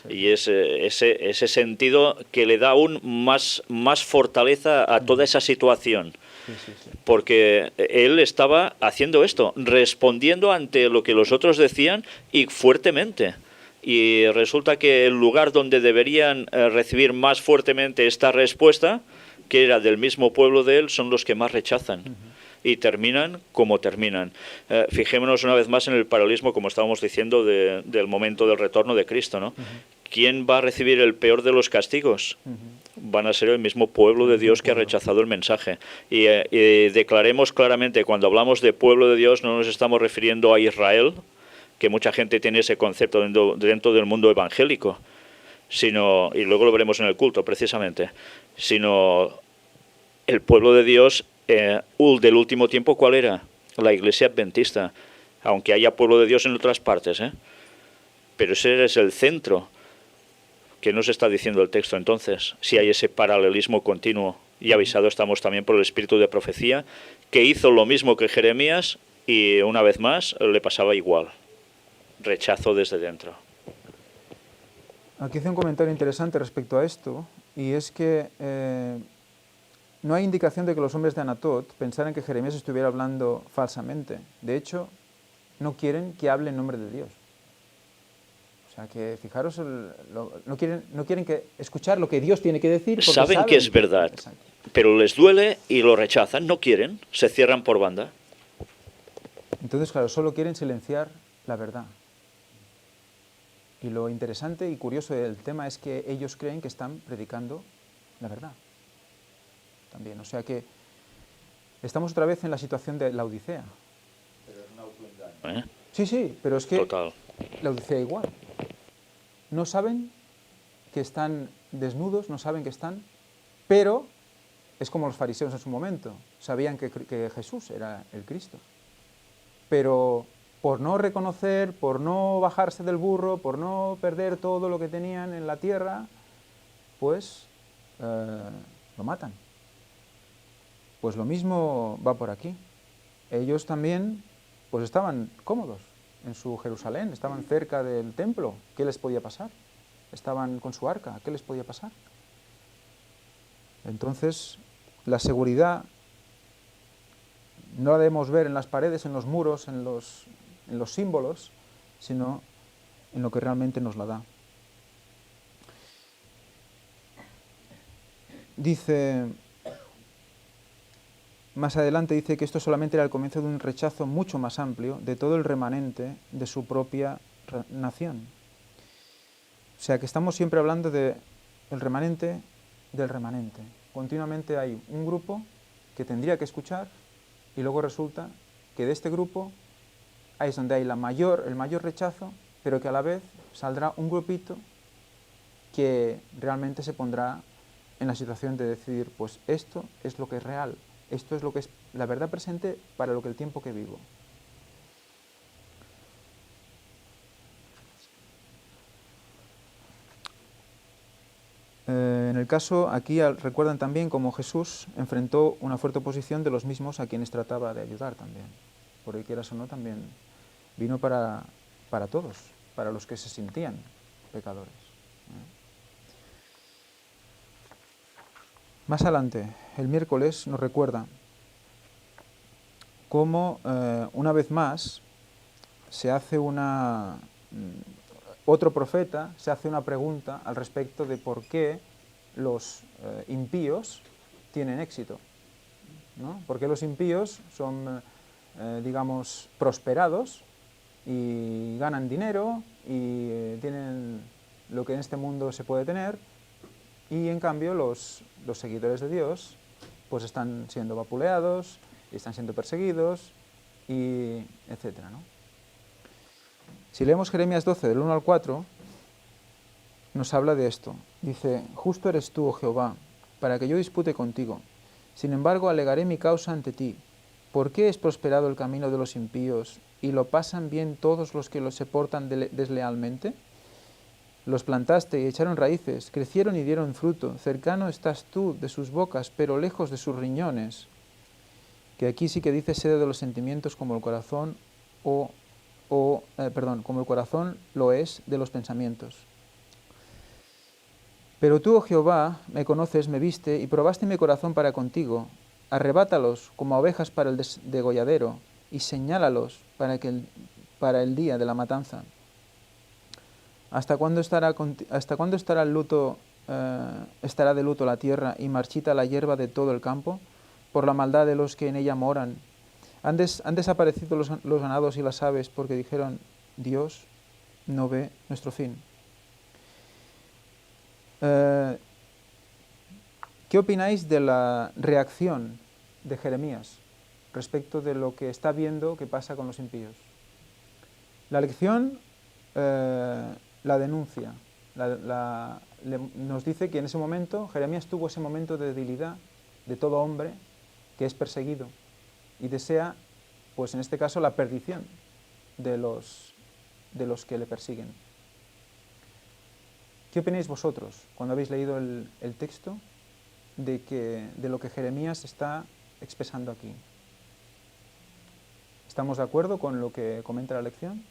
Sí. Y es ese sentido que le da aún más fortaleza a toda esa situación. Sí. Porque él estaba haciendo esto, respondiendo ante lo que los otros decían y fuertemente. Y resulta que el lugar donde deberían recibir más fuertemente esta respuesta, que era del mismo pueblo de él, son los que más rechazan. Y terminan como terminan. Fijémonos una vez más en el paralelismo, como estábamos diciendo, del momento del retorno de Cristo, ¿no? ¿Quién va a recibir el peor de los castigos? Van a ser el mismo pueblo de Dios que ha rechazado el mensaje. Y declaremos claramente, cuando hablamos de pueblo de Dios, no nos estamos refiriendo a Israel, que mucha gente tiene ese concepto dentro del mundo evangélico, sino, y luego lo veremos en el culto precisamente, sino el pueblo de Dios del último tiempo. ¿Cuál era? La iglesia adventista, aunque haya pueblo de Dios en otras partes, pero ese es el centro. ¿Qué nos está diciendo el texto entonces? Si hay ese paralelismo continuo, y avisado estamos también por el espíritu de profecía, que hizo lo mismo que Jeremías y una vez más le pasaba igual. Rechazo desde dentro. Aquí hice un comentario interesante respecto a esto, y es que no hay indicación de que los hombres de Anatot pensaran que Jeremías estuviera hablando falsamente. De hecho, no quieren que hable en nombre de Dios. O sea que, fijaros, no quieren escuchar lo que Dios tiene que decir. Porque saben que es verdad, pero les duele y lo rechazan, no quieren, se cierran por banda. Entonces, claro, solo quieren silenciar la verdad. Y lo interesante y curioso del tema es que ellos creen que están predicando la verdad. También, o sea que estamos otra vez en la situación de la Odisea. Pero es un autoengaño, ¿eh? Sí, pero es que Total. la Odisea igual. No saben que están desnudos, no saben que están, pero es como los fariseos en su momento. Sabían que Jesús era el Cristo. Pero por no reconocer, por no bajarse del burro, por no perder todo lo que tenían en la tierra, pues lo matan. Pues lo mismo va por aquí. Ellos también pues estaban cómodos en su Jerusalén, estaban cerca del templo. ¿Qué les podía pasar? Estaban con su arca, ¿qué les podía pasar? Entonces, la seguridad no la debemos ver en las paredes, en los muros, en los símbolos, sino en lo que realmente nos la da. Dice, más adelante dice que esto solamente era el comienzo de un rechazo mucho más amplio de todo el remanente de su propia nación. O sea que estamos siempre hablando del remanente del remanente. Continuamente hay un grupo que tendría que escuchar y luego resulta que de este grupo ahí es donde hay el mayor rechazo, pero que a la vez saldrá un grupito que realmente se pondrá en la situación de decidir, pues esto es lo que es real, esto es lo que es la verdad presente para lo que el tiempo que vivo. En el caso, aquí recuerdan también cómo Jesús enfrentó una fuerte oposición de los mismos a quienes trataba de ayudar también. Porque quieras o no, también vino para todos, para los que se sentían pecadores. Más adelante, el miércoles, nos recuerda cómo una vez más se hace otro profeta se hace una pregunta al respecto de por qué los impíos tienen éxito, ¿no? ¿Por qué los impíos son, digamos, prosperados y ganan dinero y tienen lo que en este mundo se puede tener, y en cambio los seguidores de Dios pues están siendo vapuleados y están siendo perseguidos, y etcétera, ¿no? Si leemos Jeremías 12, del 1 al 4, nos habla de esto. Dice, justo eres tú, oh Jehová, para que yo dispute contigo. Sin embargo, alegaré mi causa ante ti. ¿Por qué es prosperado el camino de los impíos y lo pasan bien todos los que se portan deslealmente? Los plantaste y echaron raíces, crecieron y dieron fruto. Cercano estás tú de sus bocas, pero lejos de sus riñones. Que aquí sí que dice sede de los sentimientos como el corazón como el corazón lo es de los pensamientos. Pero tú, oh Jehová, me conoces, me viste y probaste mi corazón para contigo. Arrebátalos como ovejas para el degolladero y señálalos para el día de la matanza. ¿Hasta cuándo estará el luto, estará de luto la tierra y marchita la hierba de todo el campo por la maldad de los que en ella moran? Han desaparecido los ganados y las aves porque dijeron, Dios no ve nuestro fin. ¿Qué opináis de la reacción de Jeremías respecto de lo que está viendo que pasa con los impíos? La lección la denuncia, nos dice que en ese momento Jeremías tuvo ese momento de debilidad de todo hombre que es perseguido y desea, pues en este caso, la perdición de los que le persiguen. ¿Qué opináis vosotros cuando habéis leído el texto de lo que Jeremías está expresando aquí? ¿Estamos de acuerdo con lo que comenta la lección?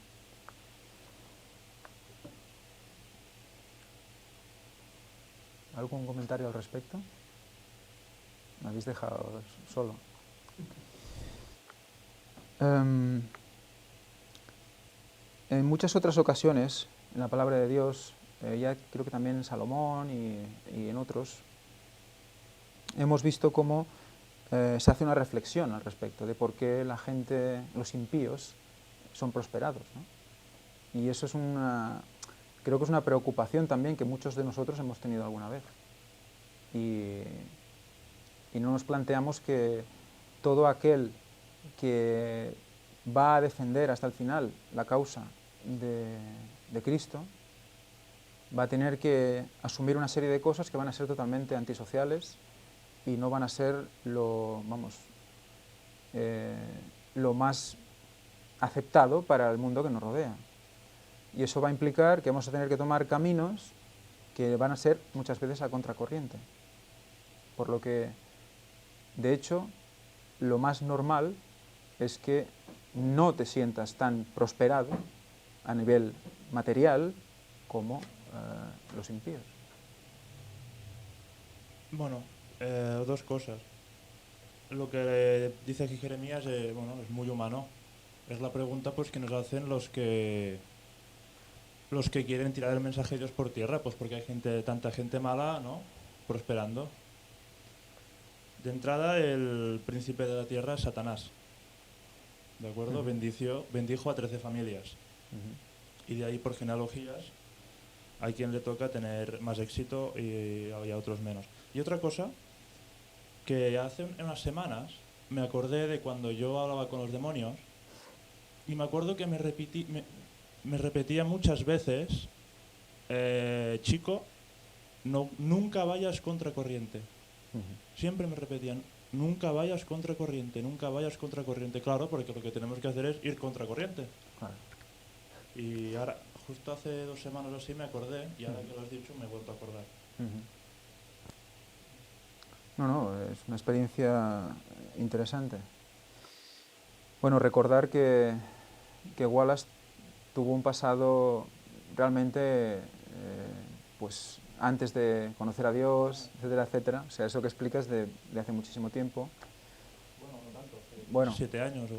¿Algún comentario al respecto? Me habéis dejado solo. En muchas otras ocasiones, en la palabra de Dios, ya creo que también en Salomón y en otros, hemos visto cómo se hace una reflexión al respecto de por qué la gente, los impíos, son prosperados, ¿no? Y eso es creo que es una preocupación también que muchos de nosotros hemos tenido alguna vez. Y no nos planteamos que todo aquel que va a defender hasta el final la causa de Cristo va a tener que asumir una serie de cosas que van a ser totalmente antisociales y no van a ser lo más aceptado para el mundo que nos rodea. Y eso va a implicar que vamos a tener que tomar caminos que van a ser muchas veces a contracorriente. Por lo que, de hecho, lo más normal es que no te sientas tan prosperado a nivel material como los impíos. Bueno, dos cosas. Lo que dice aquí Jeremías es muy humano. Es la pregunta pues que nos hacen los que quieren tirar el mensaje de Dios por tierra, pues porque hay tanta gente mala, ¿no?, prosperando. De entrada, el príncipe de la tierra es Satanás, ¿de acuerdo? Bendijo a 13 familias. Y de ahí, por genealogías, hay quien le toca tener más éxito y a otros menos. Y otra cosa, que hace unas semanas me acordé de cuando yo hablaba con los demonios y me acuerdo que me repetía muchas veces, chico, nunca vayas contracorriente. Siempre me repetían, nunca vayas contracorriente, nunca vayas contracorriente. Claro, porque lo que tenemos que hacer es ir contracorriente. Claro. Y ahora, justo hace 2 semanas o así me acordé, y ahora que lo has dicho me he vuelto a acordar. No, es una experiencia interesante. Bueno, recordar que Wallace tuvo un pasado realmente, pues antes de conocer a Dios, etcétera, etcétera. O sea, eso que explicas de hace muchísimo tiempo. Bueno, no tanto, bueno, 7 años.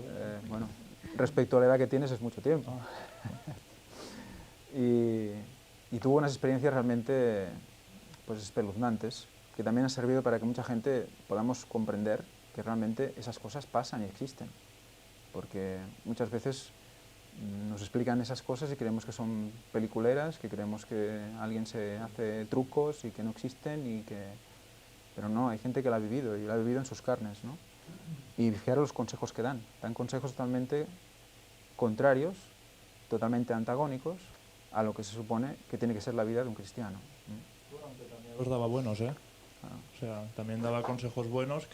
Bueno, respecto a la edad que tienes es mucho tiempo. Y tuvo unas experiencias realmente pues espeluznantes, que también han servido para que mucha gente podamos comprender que realmente esas cosas pasan y existen. Porque muchas veces nos explican esas cosas y creemos que son peliculeras, que creemos que alguien se hace trucos y que no existen, pero no, hay gente que la ha vivido y la ha vivido en sus carnes, ¿no? Y fijaros los consejos que dan consejos totalmente contrarios, totalmente antagónicos a lo que se supone que tiene que ser la vida de un cristiano. Bueno, aunque también los daba buenos, ¿eh? O sea, también daba consejos buenos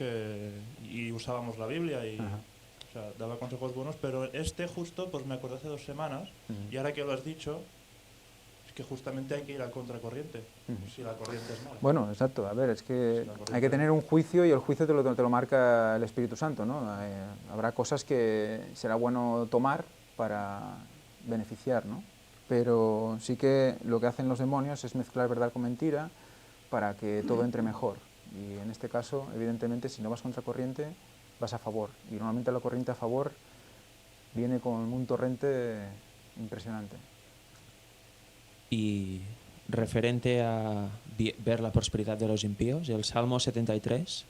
y usábamos la Biblia y... Ajá. O sea, daba consejos buenos, pero justo, pues me acordé hace 2 semanas, y ahora que lo has dicho, es que justamente hay que ir a contracorriente, si la corriente es mala. Bueno, exacto. A ver, es que hay que tener un juicio y el juicio te lo marca el Espíritu Santo, ¿no? Habrá cosas que será bueno tomar para beneficiar, ¿no? Pero sí que lo que hacen los demonios es mezclar verdad con mentira para que todo entre mejor. Y en este caso, evidentemente, si no vas contracorriente, vas a favor. Y normalmente la corriente a favor viene con un torrente impresionante. Y referente a ver la prosperidad de los impíos, el Salmo 73,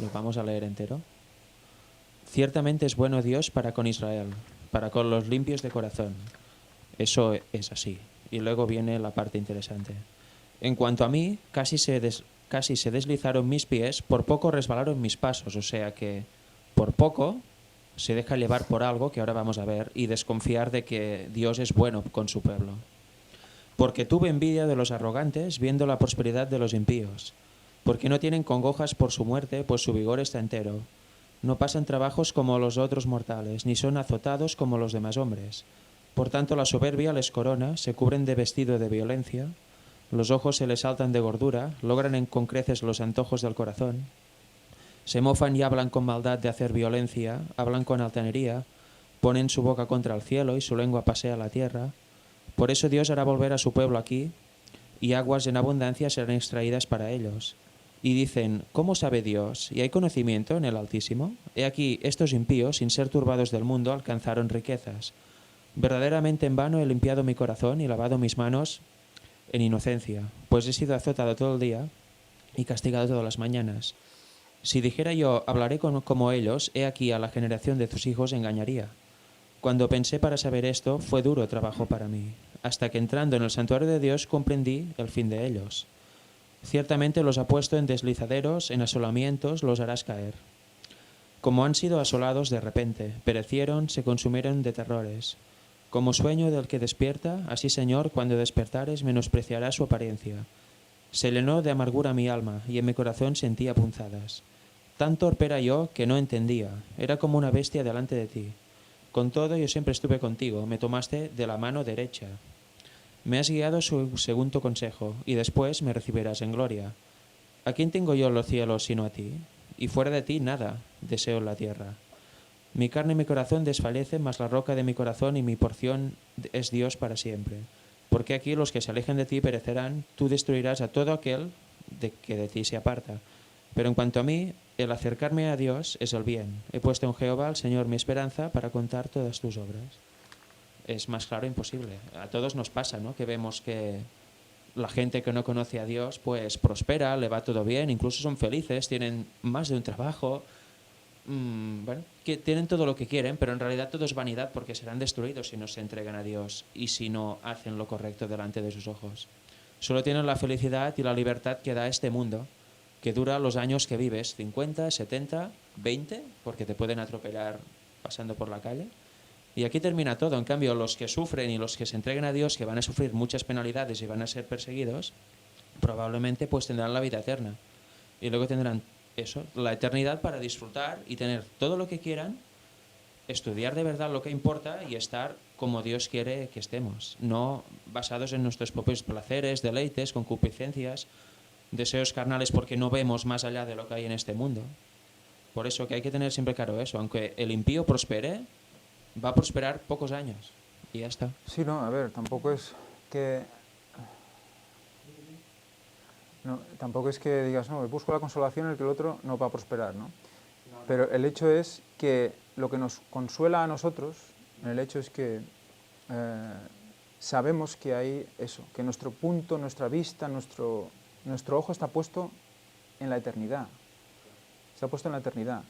lo vamos a leer entero. Ciertamente es bueno Dios para con Israel, para con los limpios de corazón. Eso es así. Y luego viene la parte interesante. En cuanto a mí, casi se deslizaron mis pies, por poco resbalaron mis pasos. O sea que, por poco, se deja llevar por algo que ahora vamos a ver y desconfiar de que Dios es bueno con su pueblo. Porque tuve envidia de los arrogantes viendo la prosperidad de los impíos. Porque no tienen congojas por su muerte, pues su vigor está entero. No pasan trabajos como los otros mortales, ni son azotados como los demás hombres. Por tanto, la soberbia les corona, se cubren de vestido de violencia, los ojos se les saltan de gordura, logran con creces los antojos del corazón, se mofan y hablan con maldad de hacer violencia, hablan con altanería, ponen su boca contra el cielo y su lengua pasea la tierra. Por eso Dios hará volver a su pueblo aquí, y aguas en abundancia serán extraídas para ellos. Y dicen, ¿cómo sabe Dios? ¿Y hay conocimiento en el Altísimo? He aquí, estos impíos, sin ser turbados del mundo, alcanzaron riquezas. Verdaderamente en vano he limpiado mi corazón y lavado mis manos en inocencia, pues he sido azotado todo el día y castigado todas las mañanas. Si dijera yo, hablaré como ellos, he aquí a la generación de tus hijos engañaría. Cuando pensé para saber esto, fue duro trabajo para mí, hasta que entrando en el santuario de Dios comprendí el fin de ellos. Ciertamente los ha puesto en deslizaderos, en asolamientos los harás caer. Como han sido asolados de repente, perecieron, se consumieron de terrores. Como sueño del que despierta, así Señor, cuando despertares, menospreciará su apariencia. Se llenó de amargura mi alma, y en mi corazón sentía punzadas. Tan torpe era yo que no entendía, era como una bestia delante de ti. Con todo yo siempre estuve contigo, me tomaste de la mano derecha. Me has guiado según tu consejo, y después me recibirás en gloria. ¿A quién tengo yo en los cielos sino a ti? Y fuera de ti nada deseo en la tierra. Mi carne y mi corazón desfallecen, mas la roca de mi corazón y mi porción es Dios para siempre. Porque aquí los que se alejen de ti perecerán, tú destruirás a todo aquel que de ti se aparta. Pero en cuanto a mí, el acercarme a Dios es el bien. He puesto en Jehová, el Señor, mi esperanza, para contar todas tus obras. Es más claro imposible. A todos nos pasa, ¿no? Que vemos que la gente que no conoce a Dios, pues prospera, le va todo bien, incluso son felices, tienen más de un trabajo, bueno, que tienen todo lo que quieren, pero en realidad todo es vanidad porque serán destruidos si no se entregan a Dios y si no hacen lo correcto delante de sus ojos. Solo tienen la felicidad y la libertad que da este mundo, que dura los años que vives, 50, 70, 20, porque te pueden atropellar pasando por la calle. Y aquí termina todo. En cambio, los que sufren y los que se entreguen a Dios, que van a sufrir muchas penalidades y van a ser perseguidos, probablemente pues tendrán la vida eterna. Y luego tendrán eso, la eternidad para disfrutar y tener todo lo que quieran, estudiar de verdad lo que importa y estar como Dios quiere que estemos, no basados en nuestros propios placeres, deleites, concupiscencias, deseos carnales porque no vemos más allá de lo que hay en este mundo. Por eso que hay que tener siempre claro eso, aunque el impío prospere, va a prosperar pocos años y ya está. Sí, no, a ver, tampoco es que... No, tampoco es que digas, no, busco la consolación en el que el otro no va a prosperar, ¿no? Pero el hecho es que lo que nos consuela a nosotros, el hecho es que sabemos que hay eso, que nuestro punto, nuestra vista, nuestro ojo está puesto en la eternidad. Está puesto en la eternidad.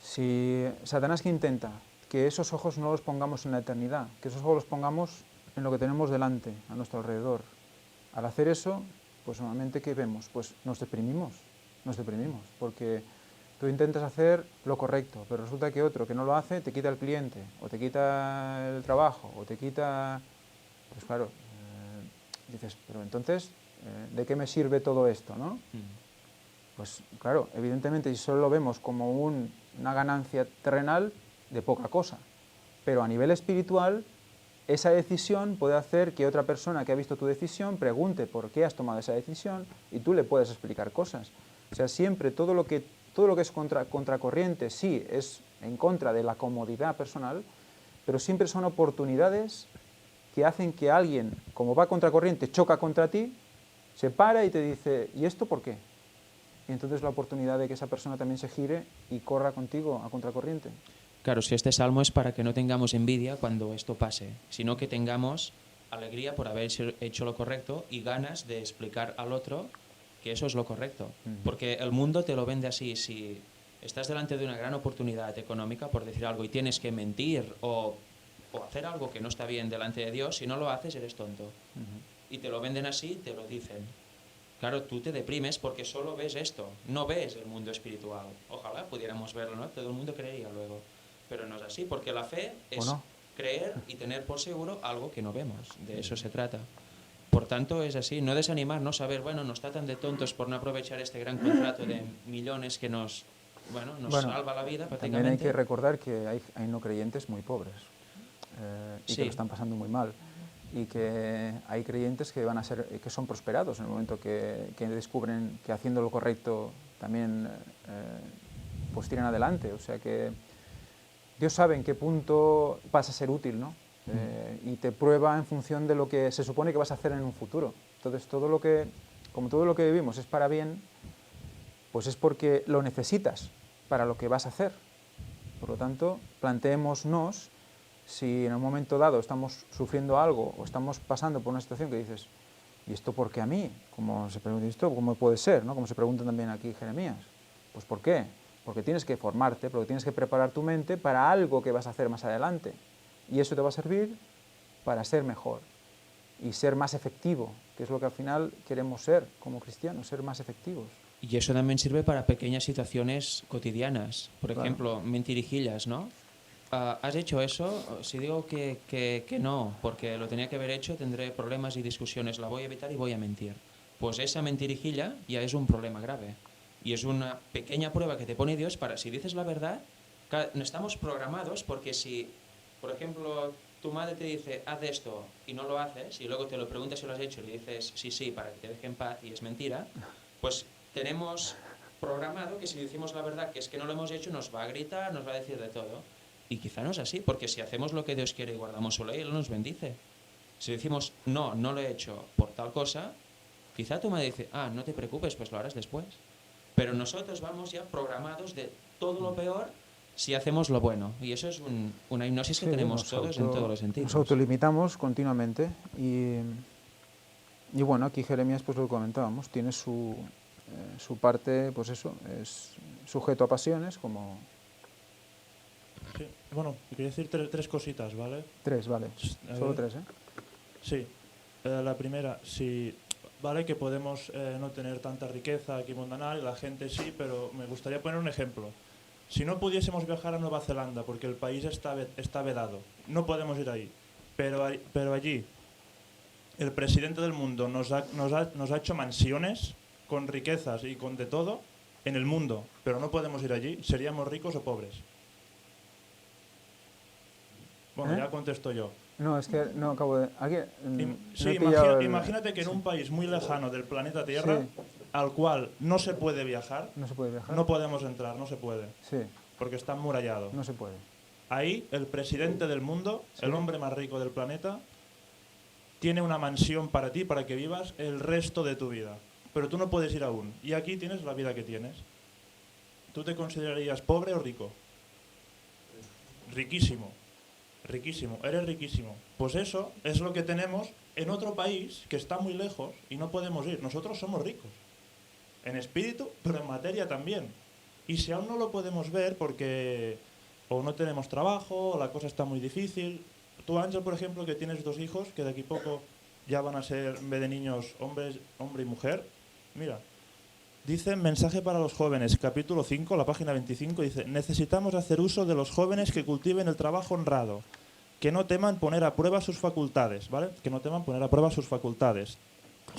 Si Satanás que intenta que esos ojos no los pongamos en la eternidad, que esos ojos los pongamos en lo que tenemos delante, a nuestro alrededor. Al hacer eso, pues normalmente ¿qué vemos? Pues nos deprimimos, porque tú intentas hacer lo correcto, pero resulta que otro que no lo hace te quita el cliente, o te quita el trabajo, o te quita... Pues claro, dices, pero entonces, ¿de qué me sirve todo esto, no? Pues claro, evidentemente si solo lo vemos como una ganancia terrenal, de poca cosa, pero a nivel espiritual, esa decisión puede hacer que otra persona que ha visto tu decisión pregunte por qué has tomado esa decisión y tú le puedes explicar cosas. O sea, siempre todo lo que es contracorriente, sí, es en contra de la comodidad personal, pero siempre son oportunidades que hacen que alguien, como va contracorriente, choca contra ti, se para y te dice, ¿y esto por qué? Y entonces la oportunidad de que esa persona también se gire y corra contigo a contracorriente. Claro, si este salmo es para que no tengamos envidia cuando esto pase, sino que tengamos alegría por haber hecho lo correcto y ganas de explicar al otro que eso es lo correcto. Porque el mundo te lo vende así. Si estás delante de una gran oportunidad económica, por decir algo, y tienes que mentir o hacer algo que no está bien delante de Dios, si no lo haces eres tonto. Y te lo venden así, te lo dicen. Claro, tú te deprimes porque solo ves esto, no ves el mundo espiritual. Ojalá pudiéramos verlo, ¿no? Todo el mundo creería luego. Pero no es así, porque la fe es creer y tener por seguro algo que no vemos. De eso se trata. Por tanto, es así. No desanimarnos, saber, bueno, nos tratan de tontos por no aprovechar este gran contrato de millones que nos salva la vida prácticamente. También hay que recordar que hay no creyentes muy pobres y que lo están pasando muy mal. Y que hay creyentes que que son prosperados en el momento que descubren que haciendo lo correcto también pues tiran adelante. O sea que Dios sabe en qué punto vas a ser útil, ¿no? Y te prueba en función de lo que se supone que vas a hacer en un futuro. Entonces, como todo lo que vivimos es para bien, pues es porque lo necesitas para lo que vas a hacer. Por lo tanto, planteémonos si en un momento dado estamos sufriendo algo o estamos pasando por una situación que dices, ¿y esto por qué a mí? Como se pregunta, ¿esto cómo puede ser? ¿No? Como se pregunta también aquí Jeremías. Pues ¿por qué? Porque tienes que formarte, porque tienes que preparar tu mente para algo que vas a hacer más adelante. Y eso te va a servir para ser mejor y ser más efectivo, que es lo que al final queremos ser como cristianos, ser más efectivos. Y eso también sirve para pequeñas situaciones cotidianas. Por Claro. ejemplo, mentirijillas, ¿no? ¿Has hecho eso? Si digo que no, porque lo tenía que haber hecho, tendré problemas y discusiones. La voy a evitar y voy a mentir. Pues esa mentirijilla ya es un problema grave. Y es una pequeña prueba que te pone Dios para, si dices la verdad, no estamos programados porque si, por ejemplo, tu madre te dice, haz esto y no lo haces, y luego te lo preguntas si lo has hecho y le dices sí, sí, para que te deje en paz y es mentira, pues tenemos programado que si decimos la verdad, que es que no lo hemos hecho, nos va a gritar, nos va a decir de todo. Y quizá no es así, porque si hacemos lo que Dios quiere y guardamos su ley, Él nos bendice. Si decimos, no, no lo he hecho por tal cosa, quizá tu madre dice, no te preocupes, pues lo harás después. Pero nosotros vamos ya programados de todo lo peor si hacemos lo bueno. Y eso es una hipnosis que tenemos todos en todos los sentidos. Nos autolimitamos continuamente y bueno, aquí Jeremías, pues lo que comentábamos, tiene su parte, pues eso, es sujeto a pasiones, como... Sí. Bueno, quería decir tres cositas, ¿vale? Tres, vale. Solo tres, ¿eh? Sí. La primera, sí, vale que podemos no tener tanta riqueza aquí mundanal, y la gente sí, pero me gustaría poner un ejemplo. Si no pudiésemos viajar a Nueva Zelanda, porque el país está vedado, no podemos ir ahí, pero allí el presidente del mundo nos ha hecho mansiones con riquezas y con de todo en el mundo, pero no podemos ir allí, ¿seríamos ricos o pobres? Bueno, ya contesto yo. No, es que no acabo de... Sí, imagínate que en un país muy lejano del planeta Tierra, Sí. al cual no se puede viajar, No se puede viajar. no podemos entrar, no se puede, Sí, porque está amurallado. no se puede. Ahí el presidente del mundo, Sí. el hombre más rico del planeta, tiene una mansión para ti, para que vivas el resto de tu vida. Pero tú no puedes ir aún. Y aquí tienes la vida que tienes. ¿Tú te considerarías pobre o rico? Riquísimo. Riquísimo, eres riquísimo. Pues eso es lo que tenemos en otro país que está muy lejos y no podemos ir. Nosotros somos ricos. En espíritu, pero en materia también. Y si aún no lo podemos ver porque o no tenemos trabajo, o la cosa está muy difícil. Tú, Ángel, por ejemplo, que tienes 2 hijos, que de aquí poco ya van a ser, en vez de niños, hombre y mujer. Mira, dice Mensaje para los jóvenes, capítulo 5, la página 25, dice: necesitamos hacer uso de los jóvenes que cultiven el trabajo honrado, que no teman poner a prueba sus facultades, ¿vale? Que no teman poner a prueba sus facultades.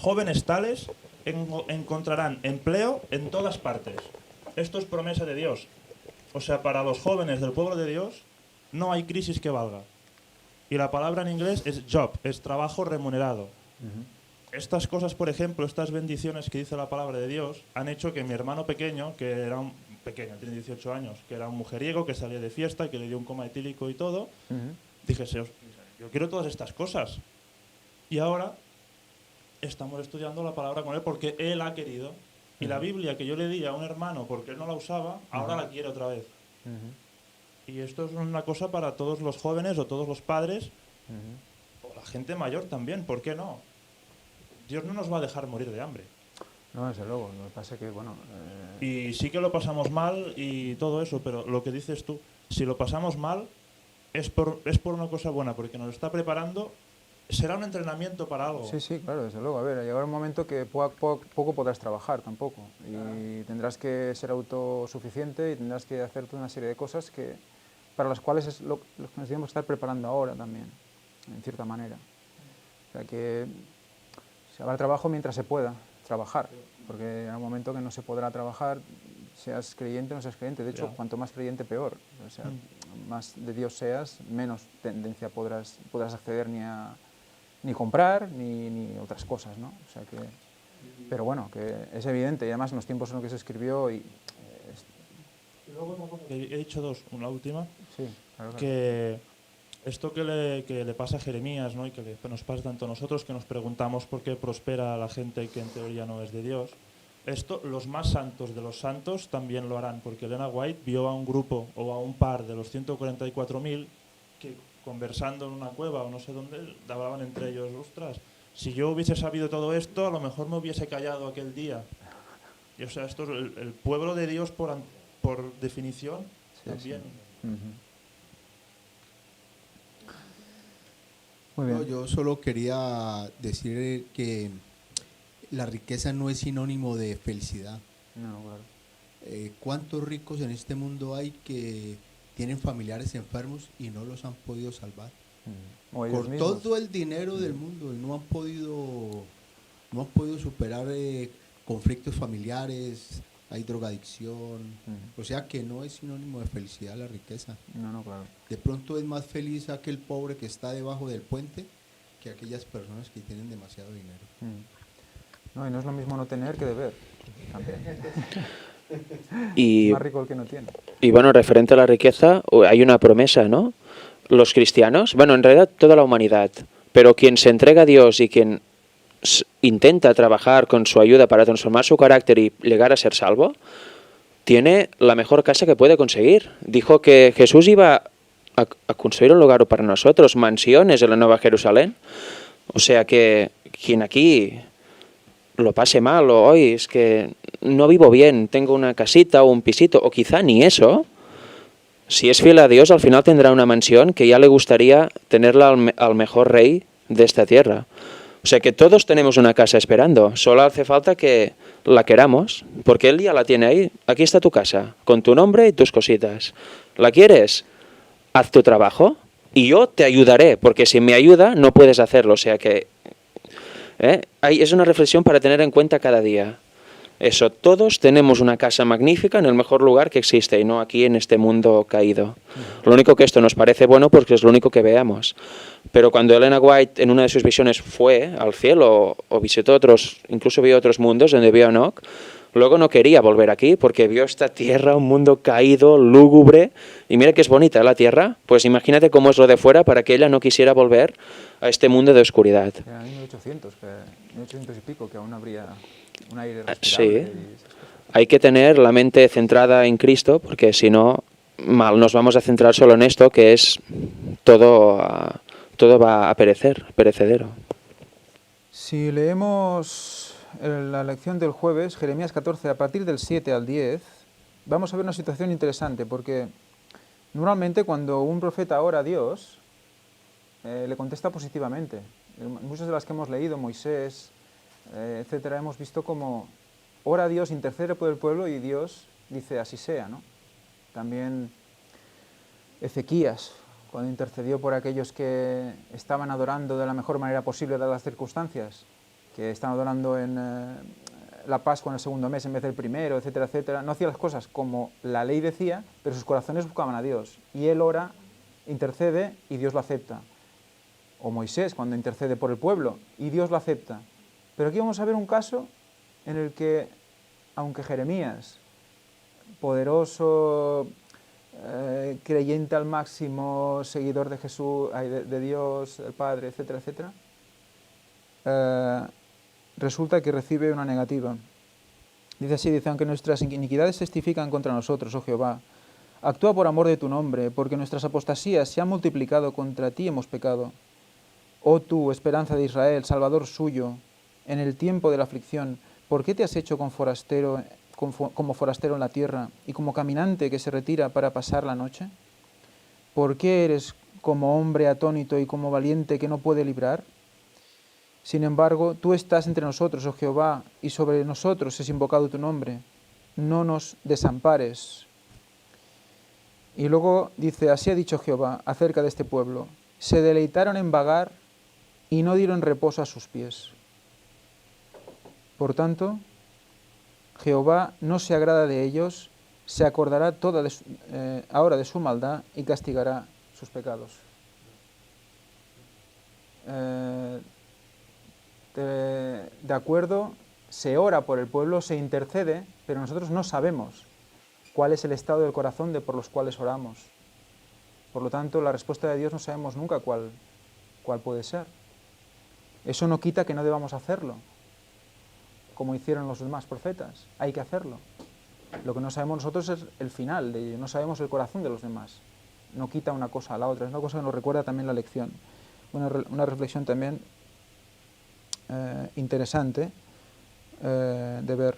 Jóvenes tales encontrarán empleo en todas partes. Esto es promesa de Dios. O sea, para los jóvenes del pueblo de Dios no hay crisis que valga. Y la palabra en inglés es job, es trabajo remunerado. Estas cosas, por ejemplo, estas bendiciones que dice la palabra de Dios, han hecho que mi hermano pequeño, que era un pequeño, tiene 18 años, que era un mujeriego, que salía de fiesta, que le dio un coma etílico y todo, dijese, yo quiero todas estas cosas. Y ahora estamos estudiando la palabra con él porque él ha querido. Y la Biblia que yo le di a un hermano porque él no la usaba, ahora la quiere otra vez. Y esto es una cosa para todos los jóvenes o todos los padres, o la gente mayor también, ¿por qué no? Dios no nos va a dejar morir de hambre. No, desde luego, lo que pasa es que, bueno... Y sí que lo pasamos mal y todo eso, pero lo que dices tú, si lo pasamos mal, es por una cosa buena, porque nos está preparando, será un entrenamiento para algo. Sí, sí, claro, desde luego. A ver, llegará un momento que poco podrás trabajar tampoco, y tendrás que ser autosuficiente y tendrás que hacer toda una serie de cosas para las cuales es lo que nos debemos estar preparando ahora también, en cierta manera. O sea que habrá trabajo mientras se pueda trabajar, porque en un momento que no se podrá trabajar, seas creyente o no seas creyente. De hecho, cuanto más creyente, peor. O sea, más de Dios seas, menos tendencia podrás acceder ni comprar ni otras cosas, ¿no? O sea que, pero bueno, que es evidente, y además en los tiempos en los que se escribió y luego una cosa que he dicho dos, una última, sí, claro. Que esto que le pasa a Jeremías, ¿no? Y que nos pasa tanto a nosotros, que nos preguntamos por qué prospera la gente que en teoría no es de Dios. Esto los más santos de los santos también lo harán, porque Elena White vio a un grupo o a un par de los 144.000 que conversando en una cueva o no sé dónde, hablaban entre ellos, ostras, si yo hubiese sabido todo esto, a lo mejor me hubiese callado aquel día. Y, o sea, esto es el pueblo de Dios por definición también. Sí. Muy bien. No, yo solo quería decir que la riqueza no es sinónimo de felicidad. No, claro. ¿Cuántos ricos en este mundo hay que tienen familiares enfermos y no los han podido salvar? O ellos Por mismos. todo el dinero del mundo y no han podido superar conflictos familiares, hay drogadicción, o sea que no es sinónimo de felicidad la riqueza. No, claro. De pronto es más feliz aquel pobre que está debajo del puente que aquellas personas que tienen demasiado dinero. No, y no es lo mismo no tener que deber. También. Y, Más rico el que no tiene. y bueno, referente a la riqueza, hay una promesa, ¿no? Los cristianos, bueno, en realidad toda la humanidad, pero quien se entrega a Dios y quien intenta trabajar con su ayuda para transformar su carácter y llegar a ser salvo, tiene la mejor casa que puede conseguir. Dijo que Jesús iba a construir un lugar para nosotros, mansiones en la Nueva Jerusalén. O sea que quien aquí lo pase mal o hoy es que no vivo bien, tengo una casita o un pisito, o quizá ni eso, si es fiel a Dios al final tendrá una mansión que ya le gustaría tenerla al mejor rey de esta tierra. O sea que todos tenemos una casa esperando, solo hace falta que la queramos, porque Él ya la tiene ahí. Aquí está tu casa, con tu nombre y tus cositas. ¿La quieres? Haz tu trabajo y yo te ayudaré, porque sin mi ayuda no puedes hacerlo. O sea que es una reflexión para tener en cuenta cada día. Eso, todos tenemos una casa magnífica en el mejor lugar que existe y no aquí en este mundo caído. Lo único que esto nos parece bueno porque es lo único que veamos. Pero cuando Elena White en una de sus visiones fue al cielo o visitó otros, incluso vio otros mundos donde vio a Enoch, luego no quería volver aquí porque vio esta tierra, un mundo caído, lúgubre, y mira que es bonita la tierra, pues imagínate cómo es lo de fuera para que ella no quisiera volver a este mundo de oscuridad. Era 1800, 1800 y pico, que aún habría un aire Sí, respirable. hay que tener la mente centrada en Cristo porque si no, mal nos vamos a centrar solo en esto que es todo va a perecedero. Si leemos la lección del jueves, Jeremías 14, a partir del 7 al 10, vamos a ver una situación interesante, porque normalmente cuando un profeta ora a Dios, le contesta positivamente. Muchas de las que hemos leído, Moisés, etcétera, hemos visto como ora a Dios, intercede por el pueblo y Dios dice así sea, ¿no? También Ezequías, cuando intercedió por aquellos que estaban adorando de la mejor manera posible dadas las circunstancias, que están adorando en la Pascua en el segundo mes en vez del primero, etcétera, etcétera, no hacía las cosas como la ley decía, pero sus corazones buscaban a Dios. Y él ora, intercede y Dios lo acepta. O Moisés, cuando intercede por el pueblo y Dios lo acepta. Pero aquí vamos a ver un caso en el que, aunque Jeremías, poderoso, creyente al máximo, seguidor de Jesús, de Dios, el Padre, etcétera, etcétera, resulta que recibe una negativa. Dice así, aunque nuestras iniquidades testifican contra nosotros, oh Jehová, actúa por amor de tu nombre, porque nuestras apostasías se han multiplicado, contra ti hemos pecado. Oh tú, esperanza de Israel, salvador suyo, en el tiempo de la aflicción, ¿por qué te has hecho como forastero en la tierra y como caminante que se retira para pasar la noche? ¿Por qué eres como hombre atónito y como valiente que no puede librar? Sin embargo, tú estás entre nosotros, oh Jehová, y sobre nosotros es invocado tu nombre. No nos desampares. Y luego dice, así ha dicho Jehová acerca de este pueblo, se deleitaron en vagar y no dieron reposo a sus pies. Por tanto, Jehová no se agrada de ellos, se acordará ahora de su maldad y castigará sus pecados. De acuerdo, se ora por el pueblo, se intercede, pero nosotros no sabemos cuál es el estado del corazón por los cuales oramos. Por lo tanto, la respuesta de Dios no sabemos nunca cuál puede ser. Eso no quita que no debamos hacerlo, como hicieron los demás profetas. Hay que hacerlo. Lo que no sabemos nosotros es el final de ello, no sabemos el corazón de los demás. No quita una cosa a la otra, es una cosa que nos recuerda también la lección. Una reflexión también interesante de ver.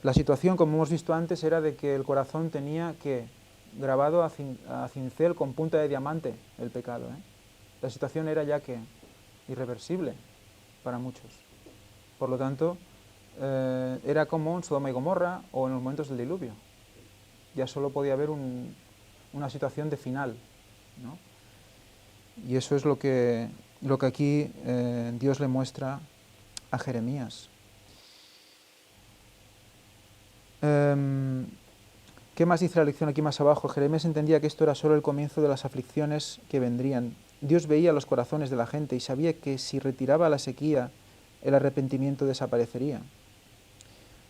La situación, como hemos visto antes, era de que el corazón tenía que grabado a cincel con punta de diamante el pecado. La situación era ya que irreversible para muchos. Por lo tanto, era como en Sodoma y Gomorra o en los momentos del diluvio. Ya solo podía haber una situación de final, ¿no? Y eso es lo que aquí Dios le muestra a Jeremías. ¿Qué más dice la lección aquí más abajo? Jeremías entendía que esto era solo el comienzo de las aflicciones que vendrían. Dios veía los corazones de la gente y sabía que si retiraba la sequía, el arrepentimiento desaparecería.